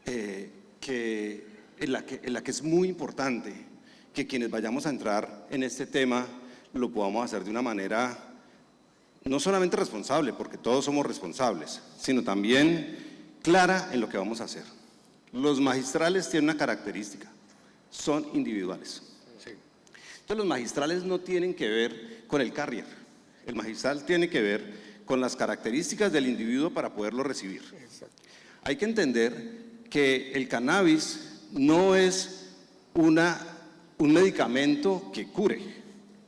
en la que es muy importante que quienes vayamos a entrar en este tema lo podamos hacer de una manera no solamente responsable, porque todos somos responsables, sino también clara en lo que vamos a hacer. Los magistrales tienen una característica, son individuales. Entonces los magistrales no tienen que ver con el carrier, el magistral tiene que ver con las características del individuo para poderlo recibir. Hay que entender que el cannabis no es un medicamento que cure,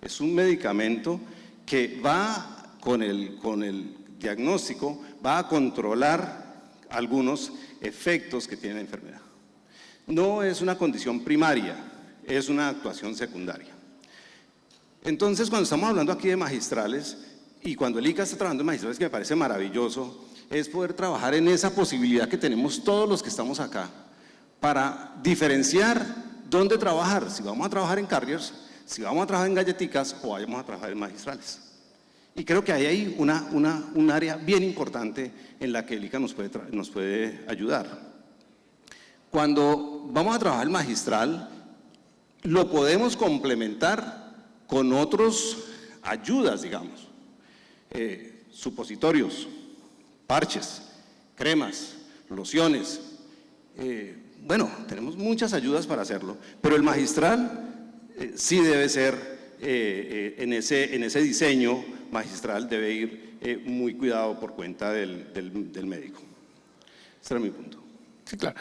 es un medicamento que va con el diagnóstico, va a controlar algunos efectos que tiene la enfermedad. No es una condición primaria, es una actuación secundaria. Entonces, cuando estamos hablando aquí de magistrales, y cuando el ICA está trabajando en magistrales, que me parece maravilloso, es poder trabajar en esa posibilidad que tenemos todos los que estamos acá, para diferenciar dónde trabajar, si vamos a trabajar en carriers, si vamos a trabajar en galletitas o vamos a trabajar en magistrales. Y creo que ahí hay un área bien importante en la que el ICA nos puede ayudar. Cuando vamos a trabajar el magistral, lo podemos complementar con otras ayudas, digamos, supositorios, parches, cremas, lociones. Bueno, tenemos muchas ayudas para hacerlo, pero el magistral sí debe ser, en ese diseño magistral debe ir muy cuidado por cuenta del médico. Ese era mi punto. Sí, claro.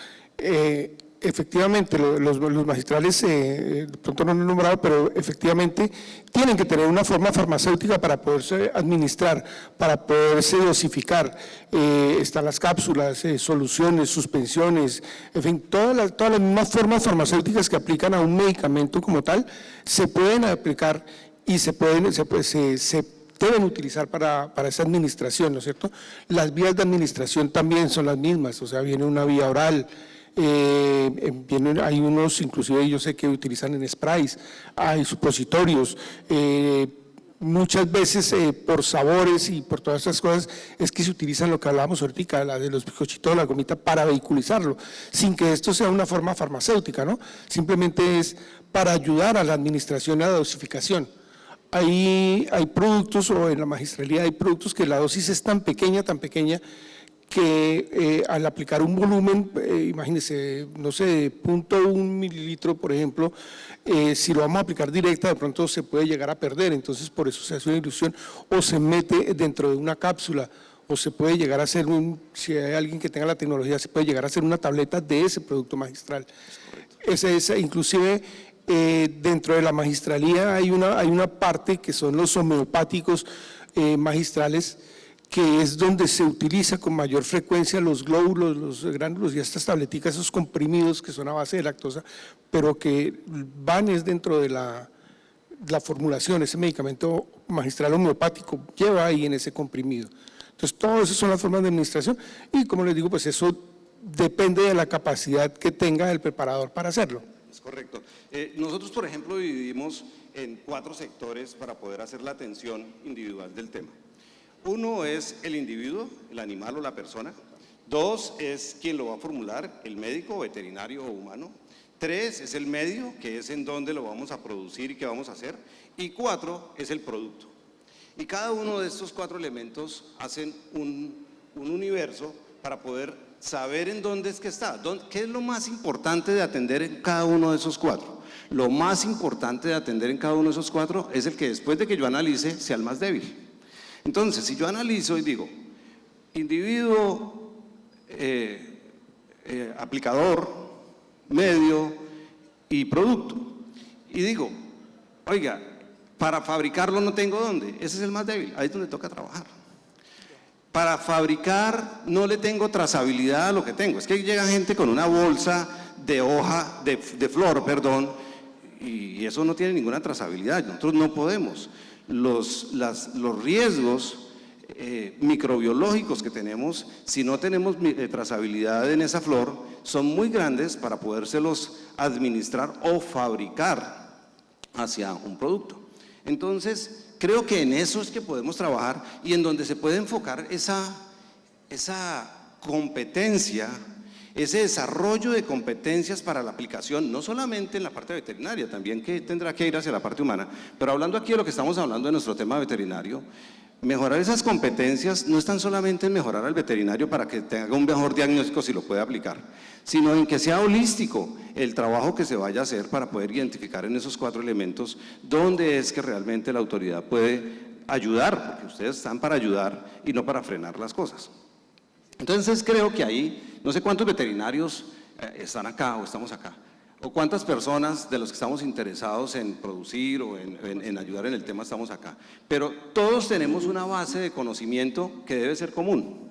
Efectivamente, los magistrales, de pronto no lo he nombrado, pero efectivamente tienen que tener una forma farmacéutica para poderse administrar, para poderse dosificar. Están las cápsulas, soluciones, suspensiones, en fin, todas las mismas formas farmacéuticas que aplican a un medicamento como tal, se pueden aplicar y se deben utilizar para esa administración, ¿no es cierto? Las vías de administración también son las mismas, o sea, viene una vía oral. Hay unos, inclusive yo sé que utilizan en sprays, hay supositorios, muchas veces por sabores y por todas esas cosas es que se utilizan lo que hablábamos ahorita, la de los bizcochitos, la gomita, para vehiculizarlo, sin que esto sea una forma farmacéutica, ¿no? Simplemente es para ayudar a la administración y a la dosificación. Hay productos, o en la magistralía hay productos que la dosis es tan pequeña, que al aplicar un volumen, imagínense, no sé, 0.1 mililitro, por ejemplo, si lo vamos a aplicar directa, de pronto se puede llegar a perder, entonces por eso se hace una dilución, o se mete dentro de una cápsula, o se puede llegar a hacer si hay alguien que tenga la tecnología, se puede llegar a hacer una tableta de ese producto magistral. Inclusive, dentro de la magistralía hay una parte que son los homeopáticos magistrales, que es donde se utiliza con mayor frecuencia los glóbulos, los gránulos y estas tableticas, esos comprimidos que son a base de lactosa, pero que van dentro de la formulación. Ese medicamento magistral homeopático lleva ahí en ese comprimido. Entonces, todas esas son las formas de administración y, como les digo, pues eso depende de la capacidad que tenga el preparador para hacerlo. Es correcto. Nosotros, por ejemplo, dividimos en 4 sectores para poder hacer la atención individual del tema. 1 es el individuo, el animal o la persona. 2 es quien lo va a formular, el médico, veterinario o humano. 3 es el medio, que es en donde lo vamos a producir y qué vamos a hacer. Y 4 es el producto. Y cada uno de estos 4 elementos hacen un universo para poder saber en dónde es que está. ¿Qué es lo más importante de atender en cada uno de esos 4? Lo más importante de atender en cada uno de esos 4 es el que después de que yo analice sea el más débil. Entonces, si yo analizo y digo, individuo, aplicador, medio y producto, y digo, oiga, para fabricarlo no tengo dónde, ese es el más débil, ahí es donde toca trabajar. Para fabricar no le tengo trazabilidad a lo que tengo, es que llega gente con una bolsa de hoja, de flor, perdón, y eso no tiene ninguna trazabilidad, nosotros no podemos. Los riesgos microbiológicos que tenemos, si no tenemos trazabilidad en esa flor, son muy grandes para podérselos administrar o fabricar hacia un producto. Entonces, creo que en eso es que podemos trabajar y en donde se puede enfocar esa competencia, ese desarrollo de competencias para la aplicación, no solamente en la parte veterinaria, también que tendrá que ir hacia la parte humana, pero hablando aquí de lo que estamos hablando de nuestro tema veterinario, Mejorar esas competencias no están solamente en mejorar al veterinario para que tenga un mejor diagnóstico si lo puede aplicar, sino en que sea holístico el trabajo que se vaya a hacer para poder identificar en esos 4 elementos dónde es que realmente la autoridad puede ayudar, porque ustedes están para ayudar y no para frenar las cosas. Entonces creo que ahí, no sé cuántos veterinarios están acá o estamos acá, o cuántas personas de los que estamos interesados en producir o en ayudar en el tema estamos acá, pero todos tenemos una base de conocimiento que debe ser común.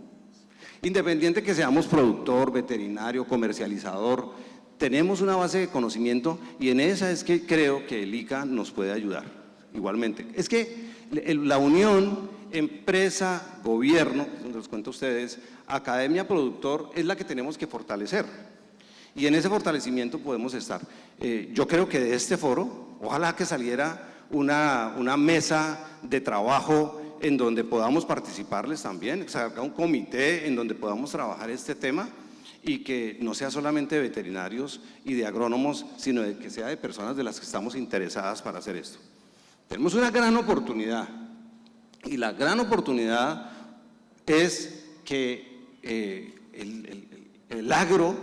Independiente que seamos productor, veterinario, comercializador, tenemos una base de conocimiento y en esa es que creo que el ICA nos puede ayudar igualmente. Es que la unión empresa, gobierno, donde les cuento a ustedes, academia, productor, es la que tenemos que fortalecer. Y en ese fortalecimiento podemos estar. Yo creo que de este foro, ojalá que saliera una mesa de trabajo en donde podamos participarles también, que salga un comité en donde podamos trabajar este tema y que no sea solamente de veterinarios y de agrónomos, sino de que sea de personas de las que estamos interesadas para hacer esto. Tenemos una gran oportunidad y la gran oportunidad es que el agro,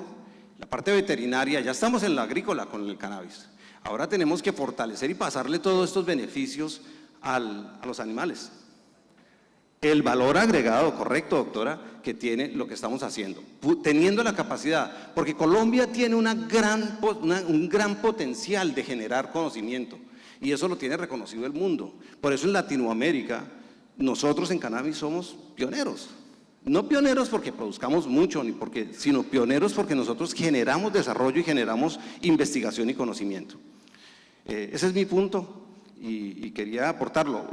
la parte veterinaria, ya estamos en la agrícola con el cannabis. Ahora tenemos que fortalecer y pasarle todos estos beneficios a los animales. El valor agregado, correcto, doctora, que tiene lo que estamos haciendo, teniendo la capacidad, porque Colombia tiene un gran potencial de generar conocimiento y eso lo tiene reconocido el mundo. Por eso en Latinoamérica, nosotros en cannabis somos pioneros. No pioneros porque produzcamos mucho, sino pioneros porque nosotros generamos desarrollo y generamos investigación y conocimiento. Ese es mi punto y quería aportarlo.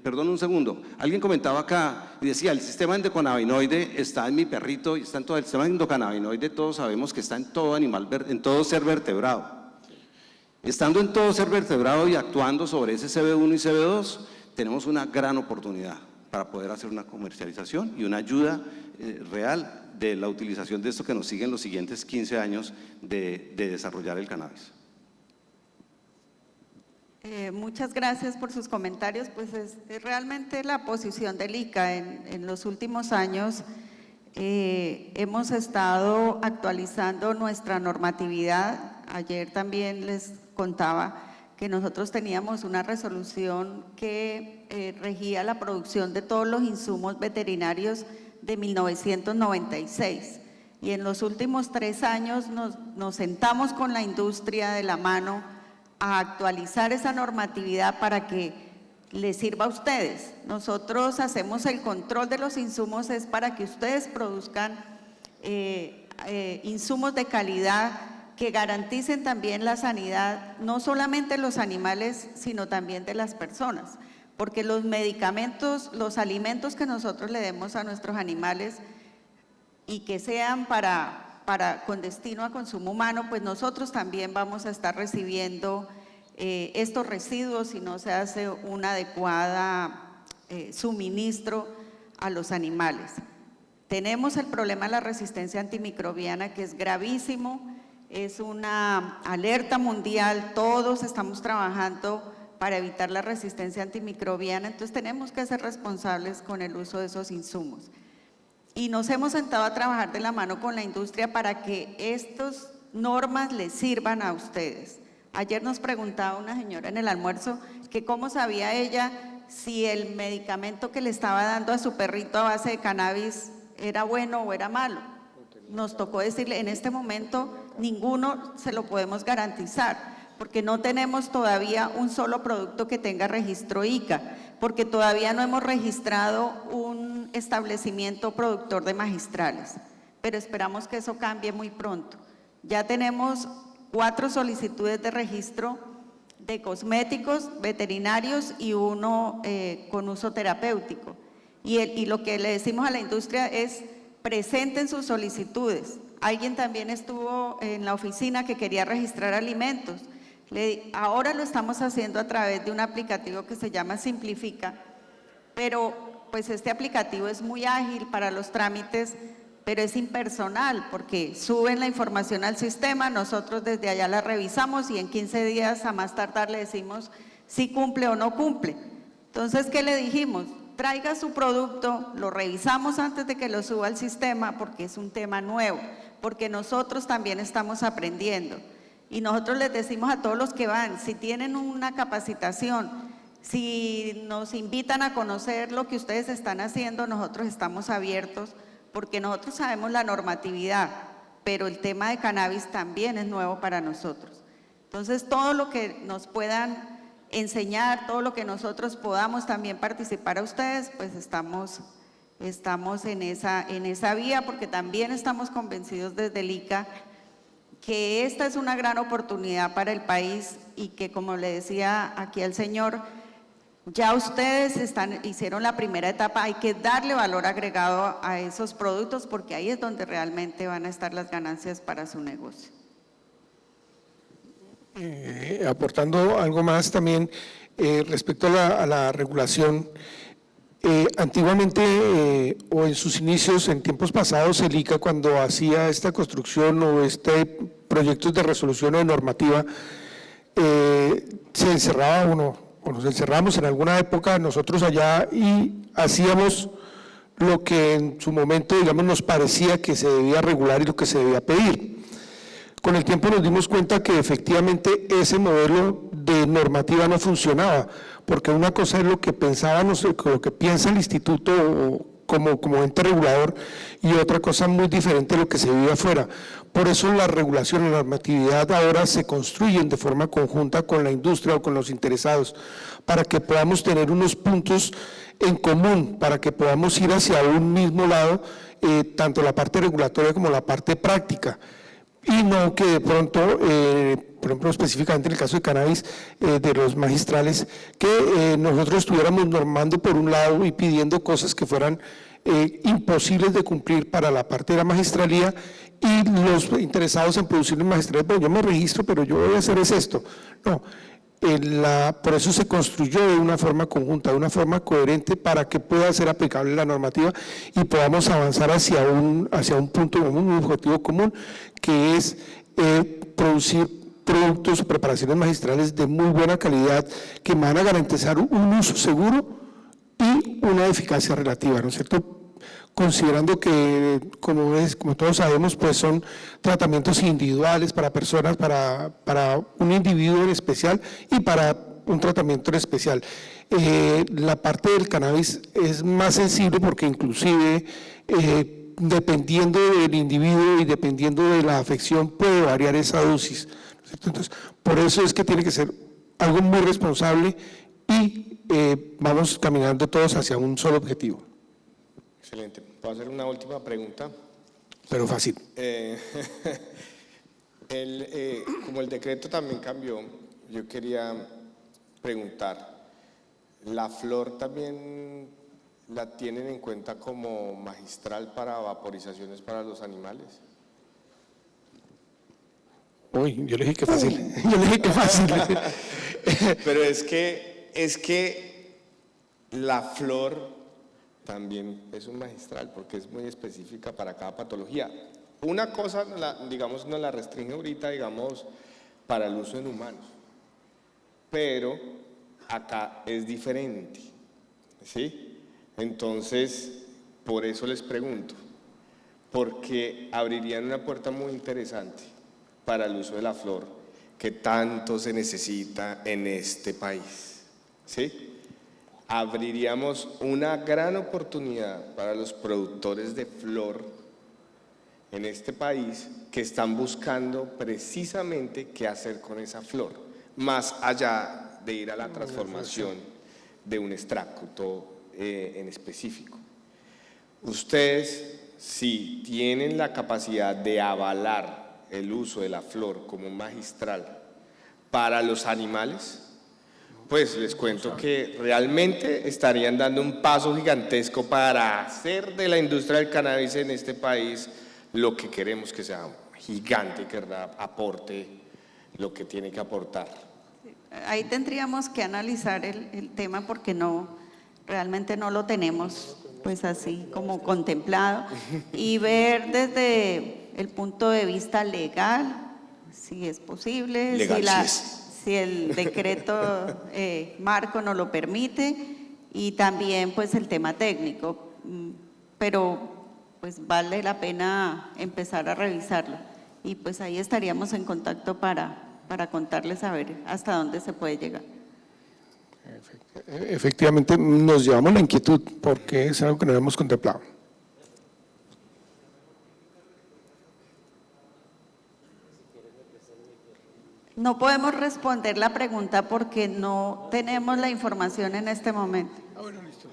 Perdón un segundo, alguien comentaba acá y decía, el sistema endocannabinoide está en mi perrito y está en todo el sistema endocannabinoide, todos sabemos que está en todo animal, en todo ser vertebrado. Estando en todo ser vertebrado y actuando sobre ese CB1 y CB2, tenemos una gran oportunidad para poder hacer una comercialización y una ayuda real de la utilización de esto que nos sigue en los siguientes 15 años de desarrollar el cannabis. Muchas gracias por sus comentarios. Pues es realmente la posición del ICA en los últimos años. Hemos estado actualizando nuestra normatividad. Ayer también les contaba que nosotros teníamos una resolución que regía la producción de todos los insumos veterinarios de 1996. Y en los últimos 3 años nos sentamos con la industria de la mano a actualizar esa normatividad para que les sirva a ustedes. Nosotros hacemos el control de los insumos, es para que ustedes produzcan insumos de calidad que garanticen también la sanidad, no solamente de los animales, sino también de las personas, porque los medicamentos, los alimentos que nosotros le demos a nuestros animales y que sean con destino a consumo humano, pues nosotros también vamos a estar recibiendo estos residuos si no se hace un adecuado suministro a los animales. Tenemos el problema de la resistencia antimicrobiana, que es gravísimo, es una alerta mundial, todos estamos trabajando para evitar la resistencia antimicrobiana, entonces tenemos que ser responsables con el uso de esos insumos. Y nos hemos sentado a trabajar de la mano con la industria para que estas normas les sirvan a ustedes. Ayer nos preguntaba una señora en el almuerzo que cómo sabía ella si el medicamento que le estaba dando a su perrito a base de cannabis era bueno o era malo. Nos tocó decirle, en este momento ninguno se lo podemos garantizar, porque no tenemos todavía un solo producto que tenga registro ICA, porque todavía no hemos registrado un establecimiento productor de magistrales, pero esperamos que eso cambie muy pronto. Ya tenemos 4 solicitudes de registro de cosméticos veterinarios y 1 con uso terapéutico. Y lo que le decimos a la industria es, presenten sus solicitudes. Alguien también estuvo en la oficina que quería registrar alimentos. Ahora lo estamos haciendo a través de un aplicativo que se llama Simplifica, pero pues este aplicativo es muy ágil para los trámites, pero es impersonal porque suben la información al sistema, nosotros desde allá la revisamos y en 15 días a más tardar le decimos si cumple o no cumple. Entonces, ¿qué le dijimos? traiga su producto, lo revisamos antes de que lo suba al sistema porque es un tema nuevo, porque nosotros también estamos aprendiendo. Y nosotros les decimos a todos los que van, si tienen una capacitación, si nos invitan a conocer lo que ustedes están haciendo, nosotros estamos abiertos porque nosotros sabemos la normatividad, pero el tema de cannabis también es nuevo para nosotros. Entonces, todo lo que nos puedan enseñar, todo lo que nosotros podamos también participar a ustedes, pues estamos en esa vía, porque también estamos convencidos desde el ICA que esta es una gran oportunidad para el país y que, como le decía aquí al señor, ya ustedes hicieron la primera etapa, hay que darle valor agregado a esos productos porque ahí es donde realmente van a estar las ganancias para su negocio. Aportando algo más también respecto a la regulación. Antiguamente o en sus inicios, en tiempos pasados, el ICA cuando hacía esta construcción o proyectos de resolución o de normativa, se encerraba o nos encerramos en alguna época nosotros allá y hacíamos lo que en su momento, digamos, nos parecía que se debía regular y lo que se debía pedir. Con el tiempo nos dimos cuenta que efectivamente ese modelo de normativa no funcionaba, porque una cosa es lo que pensábamos, lo que piensa el instituto como ente regulador, y otra cosa muy diferente de lo que se vive afuera. Por eso la regulación y la normatividad ahora se construyen de forma conjunta con la industria o con los interesados, para que podamos tener unos puntos en común, para que podamos ir hacia un mismo lado, tanto la parte regulatoria como la parte práctica. Y no que de pronto, por ejemplo, específicamente en el caso de cannabis, de los magistrales, que nosotros estuviéramos normando por un lado y pidiendo cosas que fueran imposibles de cumplir para la parte de la magistralía, y los interesados en producir magistrales, bueno, yo me registro, pero yo voy a hacer es esto. No, por eso se construyó de una forma conjunta, de una forma coherente, para que pueda ser aplicable la normativa y podamos avanzar hacia un punto común, un objetivo común, que es producir productos o preparaciones magistrales de muy buena calidad que van a garantizar un uso seguro y una eficacia relativa, ¿no es cierto? Considerando que, como todos sabemos, pues son tratamientos individuales para personas, para un individuo en especial y para un tratamiento en especial. La parte del cannabis es más sensible porque inclusive dependiendo del individuo y dependiendo de la afección puede variar esa dosis, ¿no es cierto? Entonces, por eso es que tiene que ser algo muy responsable y vamos caminando todos hacia un solo objetivo. Excelente. ¿Puedo hacer una última pregunta? Pero fácil. Como el decreto también cambió, yo quería preguntar, ¿la flor también la tienen en cuenta como magistral para vaporizaciones para los animales? Uy, yo le dije que fácil. Yo le dije que fácil. Pero es que la flor también es un magistral porque es muy específica para cada patología. Una cosa, digamos, nos la restringe ahorita, digamos, para el uso en humanos, pero acá es diferente, ¿sí? Entonces, por eso les pregunto, porque abrirían una puerta muy interesante para el uso de la flor que tanto se necesita en este país, ¿sí? Abriríamos una gran oportunidad para los productores de flor en este país que están buscando precisamente qué hacer con esa flor, más allá de ir a la transformación de un extracto en específico. Ustedes, si tienen la capacidad de avalar el uso de la flor como magistral para los animales, pues les cuento que realmente estarían dando un paso gigantesco para hacer de la industria del cannabis en este país lo que queremos que sea gigante, que aporte lo que tiene que aportar. Ahí tendríamos que analizar el tema porque realmente no lo tenemos pues así como contemplado y ver desde el punto de vista legal si es posible, Legal, sí es. si el decreto marco nos lo permite y también pues el tema técnico, pero pues vale la pena empezar a revisarlo y pues ahí estaríamos en contacto para contarles a ver hasta dónde se puede llegar. Efectivamente, nos llevamos la inquietud porque es algo que no habíamos contemplado. No podemos responder la pregunta porque no tenemos la información en este momento. Ah, bueno, listo.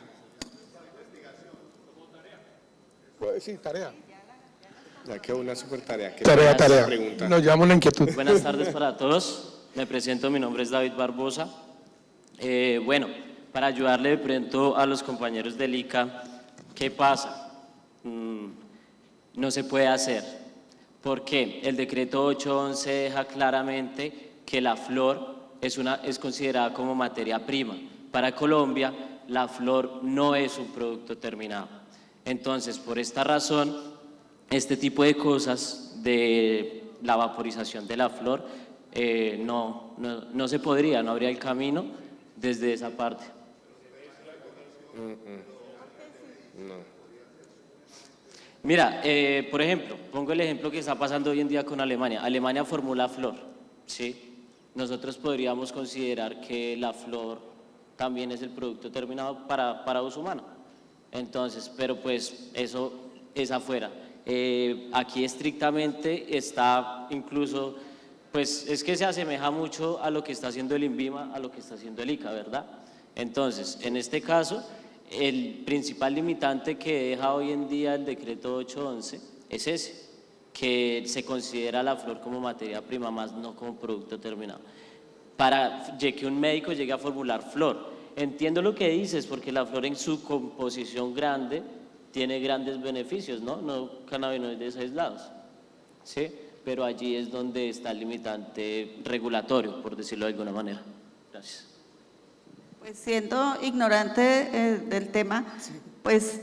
Sí, tarea. Ya quedó una super tarea. Tarea. Pregunta. Nos llevamos la inquietud. Buenas tardes para todos. Me presento, mi nombre es David Barbosa. Bueno, para ayudarle de pronto a los compañeros del ICA, ¿qué pasa? No se puede hacer. ¿Por qué? El decreto 811 deja claramente que la flor es considerada como materia prima. Para Colombia, la flor no es un producto terminado. Entonces, por esta razón, este tipo de cosas de la vaporización de la flor no se podría, no habría el camino desde esa parte. No. Mira, por ejemplo, pongo el ejemplo que está pasando hoy en día con Alemania. Alemania formula flor, ¿sí? Nosotros podríamos considerar que la flor también es el producto terminado para uso humano. Entonces, pero pues eso es afuera. Aquí estrictamente está incluso, pues es que se asemeja mucho a lo que está haciendo el INVIMA, a lo que está haciendo el ICA, ¿verdad? Entonces, en este caso, el principal limitante que deja hoy en día el decreto 811 es ese, que se considera la flor como materia prima, más no como producto terminado. Para que un médico llegue a formular flor, entiendo lo que dices, porque la flor en su composición grande tiene grandes beneficios, ¿no? No cannabinoides aislados, ¿sí? Pero allí es donde está el limitante regulatorio, por decirlo de alguna manera. Gracias. Pues siendo ignorante del tema, pues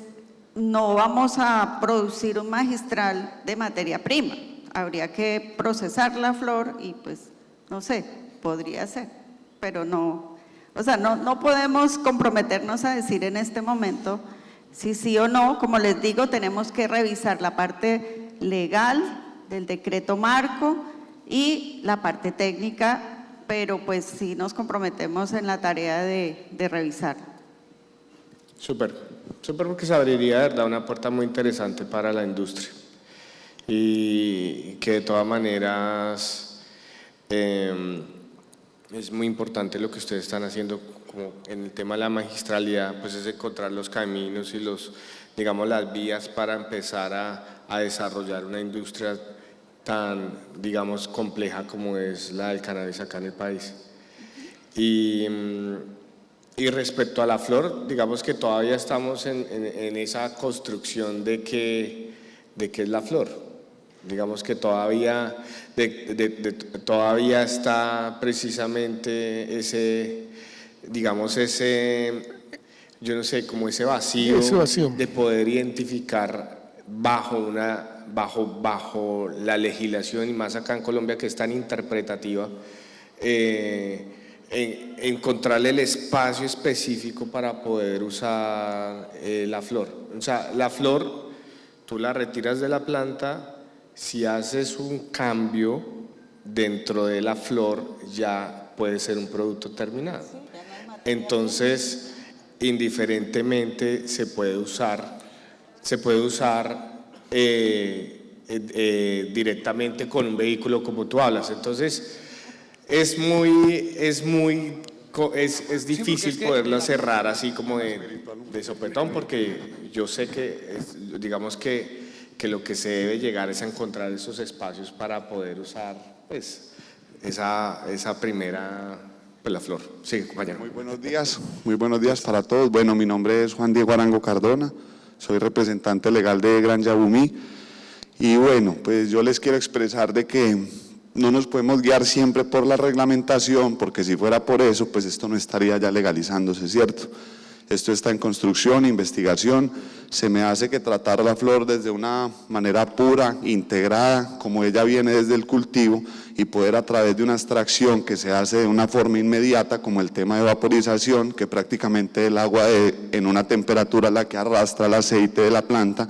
no vamos a producir un magistral de materia prima. Habría que procesar la flor y pues, no sé, podría ser, pero no, o sea, no podemos comprometernos a decir en este momento si sí o no. Como les digo, tenemos que revisar la parte legal del decreto marco y la parte técnica, pero pues sí nos comprometemos en la tarea de revisar. Súper porque se abriría de verdad una puerta muy interesante para la industria y que de todas maneras es muy importante lo que ustedes están haciendo como en el tema de la magistralidad, pues es encontrar los caminos y digamos las vías para empezar a desarrollar una industria tan, digamos, compleja como es la del cannabis acá en el país. Y respecto a la flor, digamos que todavía estamos en esa construcción de qué es la flor. Digamos que todavía está precisamente yo no sé, como ese vacío de poder identificar bajo la legislación, y más acá en Colombia que es tan interpretativa, encontrarle el espacio específico para poder usar la flor. O sea, la flor tú la retiras de la planta, si haces un cambio dentro de la flor ya puede ser un producto terminado. Entonces, indiferentemente se puede usar directamente con un vehículo como tú hablas. Entonces es difícil poderlo cerrar así como de sopetón, porque yo sé que digamos que lo que se debe llegar es a encontrar esos espacios para poder usar pues esa primera, pues la flor. Sí, compañero. Muy buenos días para todos. Bueno, mi nombre es Juan Diego Arango Cardona, soy representante legal de Gran Yabumí, y bueno, pues yo les quiero expresar de que no nos podemos guiar siempre por la reglamentación, porque si fuera por eso, pues esto no estaría ya legalizándose, ¿cierto? Esto está en construcción, investigación. Se me hace que tratar la flor desde una manera pura, integrada, como ella viene desde el cultivo, y poder a través de una extracción que se hace de una forma inmediata, como el tema de vaporización, que prácticamente el agua en una temperatura la que arrastra el aceite de la planta,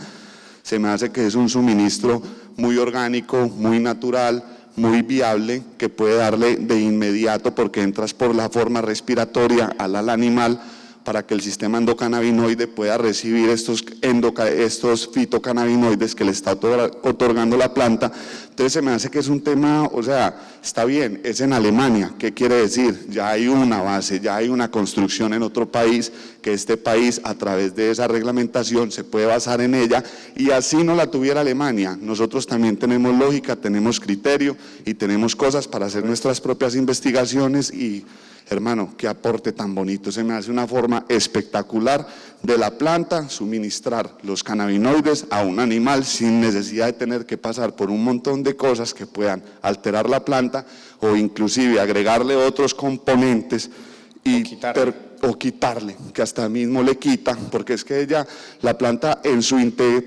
se me hace que es un suministro muy orgánico, muy natural, muy viable, que puede darle de inmediato, porque entras por la forma respiratoria al animal, para que el sistema endocannabinoide pueda recibir estos fitocannabinoides que le está otorgando la planta. Entonces se me hace que es un tema, o sea, está bien, es en Alemania. ¿Qué quiere decir? Ya hay una base, ya hay una construcción en otro país, que este país a través de esa reglamentación se puede basar en ella, y así no la tuviera Alemania. Nosotros también tenemos lógica, tenemos criterio y tenemos cosas para hacer nuestras propias investigaciones. Y hermano, qué aporte tan bonito, se me hace una forma espectacular de la planta suministrar los cannabinoides a un animal sin necesidad de tener que pasar por un montón de cosas que puedan alterar la planta o inclusive agregarle otros componentes y o quitarle, que hasta mismo le quita, porque es que ella, la planta en su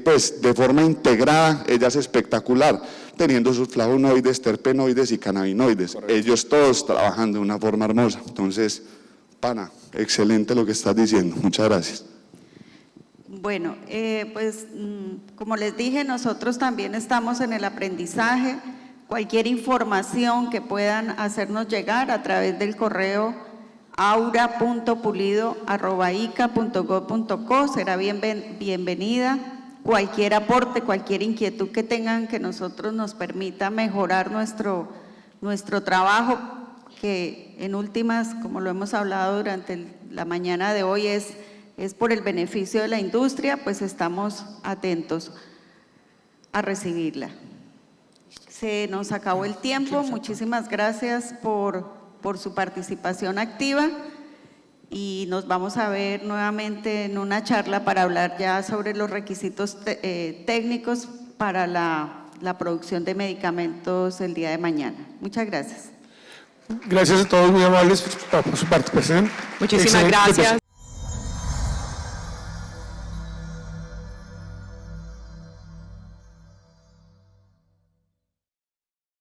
pues de forma integrada, ella es espectacular, teniendo sus flavonoides, terpenoides y cannabinoides. Correcto. Ellos todos trabajan de una forma hermosa. Entonces, pana, excelente lo que estás diciendo. Muchas gracias. Bueno, pues como les dije, nosotros también estamos en el aprendizaje. Cualquier información que puedan hacernos llegar a través del correo aura.pulido@ica.gov.co será bienvenida. Cualquier aporte, cualquier inquietud que tengan que nosotros nos permita mejorar nuestro trabajo, que en últimas, como lo hemos hablado durante la mañana de hoy, es por el beneficio de la industria, pues estamos atentos a recibirla. Se nos acabó el tiempo. Muchísimas gracias por su participación activa, y nos vamos a ver nuevamente en una charla para hablar ya sobre los requisitos técnicos para la producción de medicamentos el día de mañana. Muchas gracias. Gracias a todos, muy amables por su participación. Muchísimas gracias.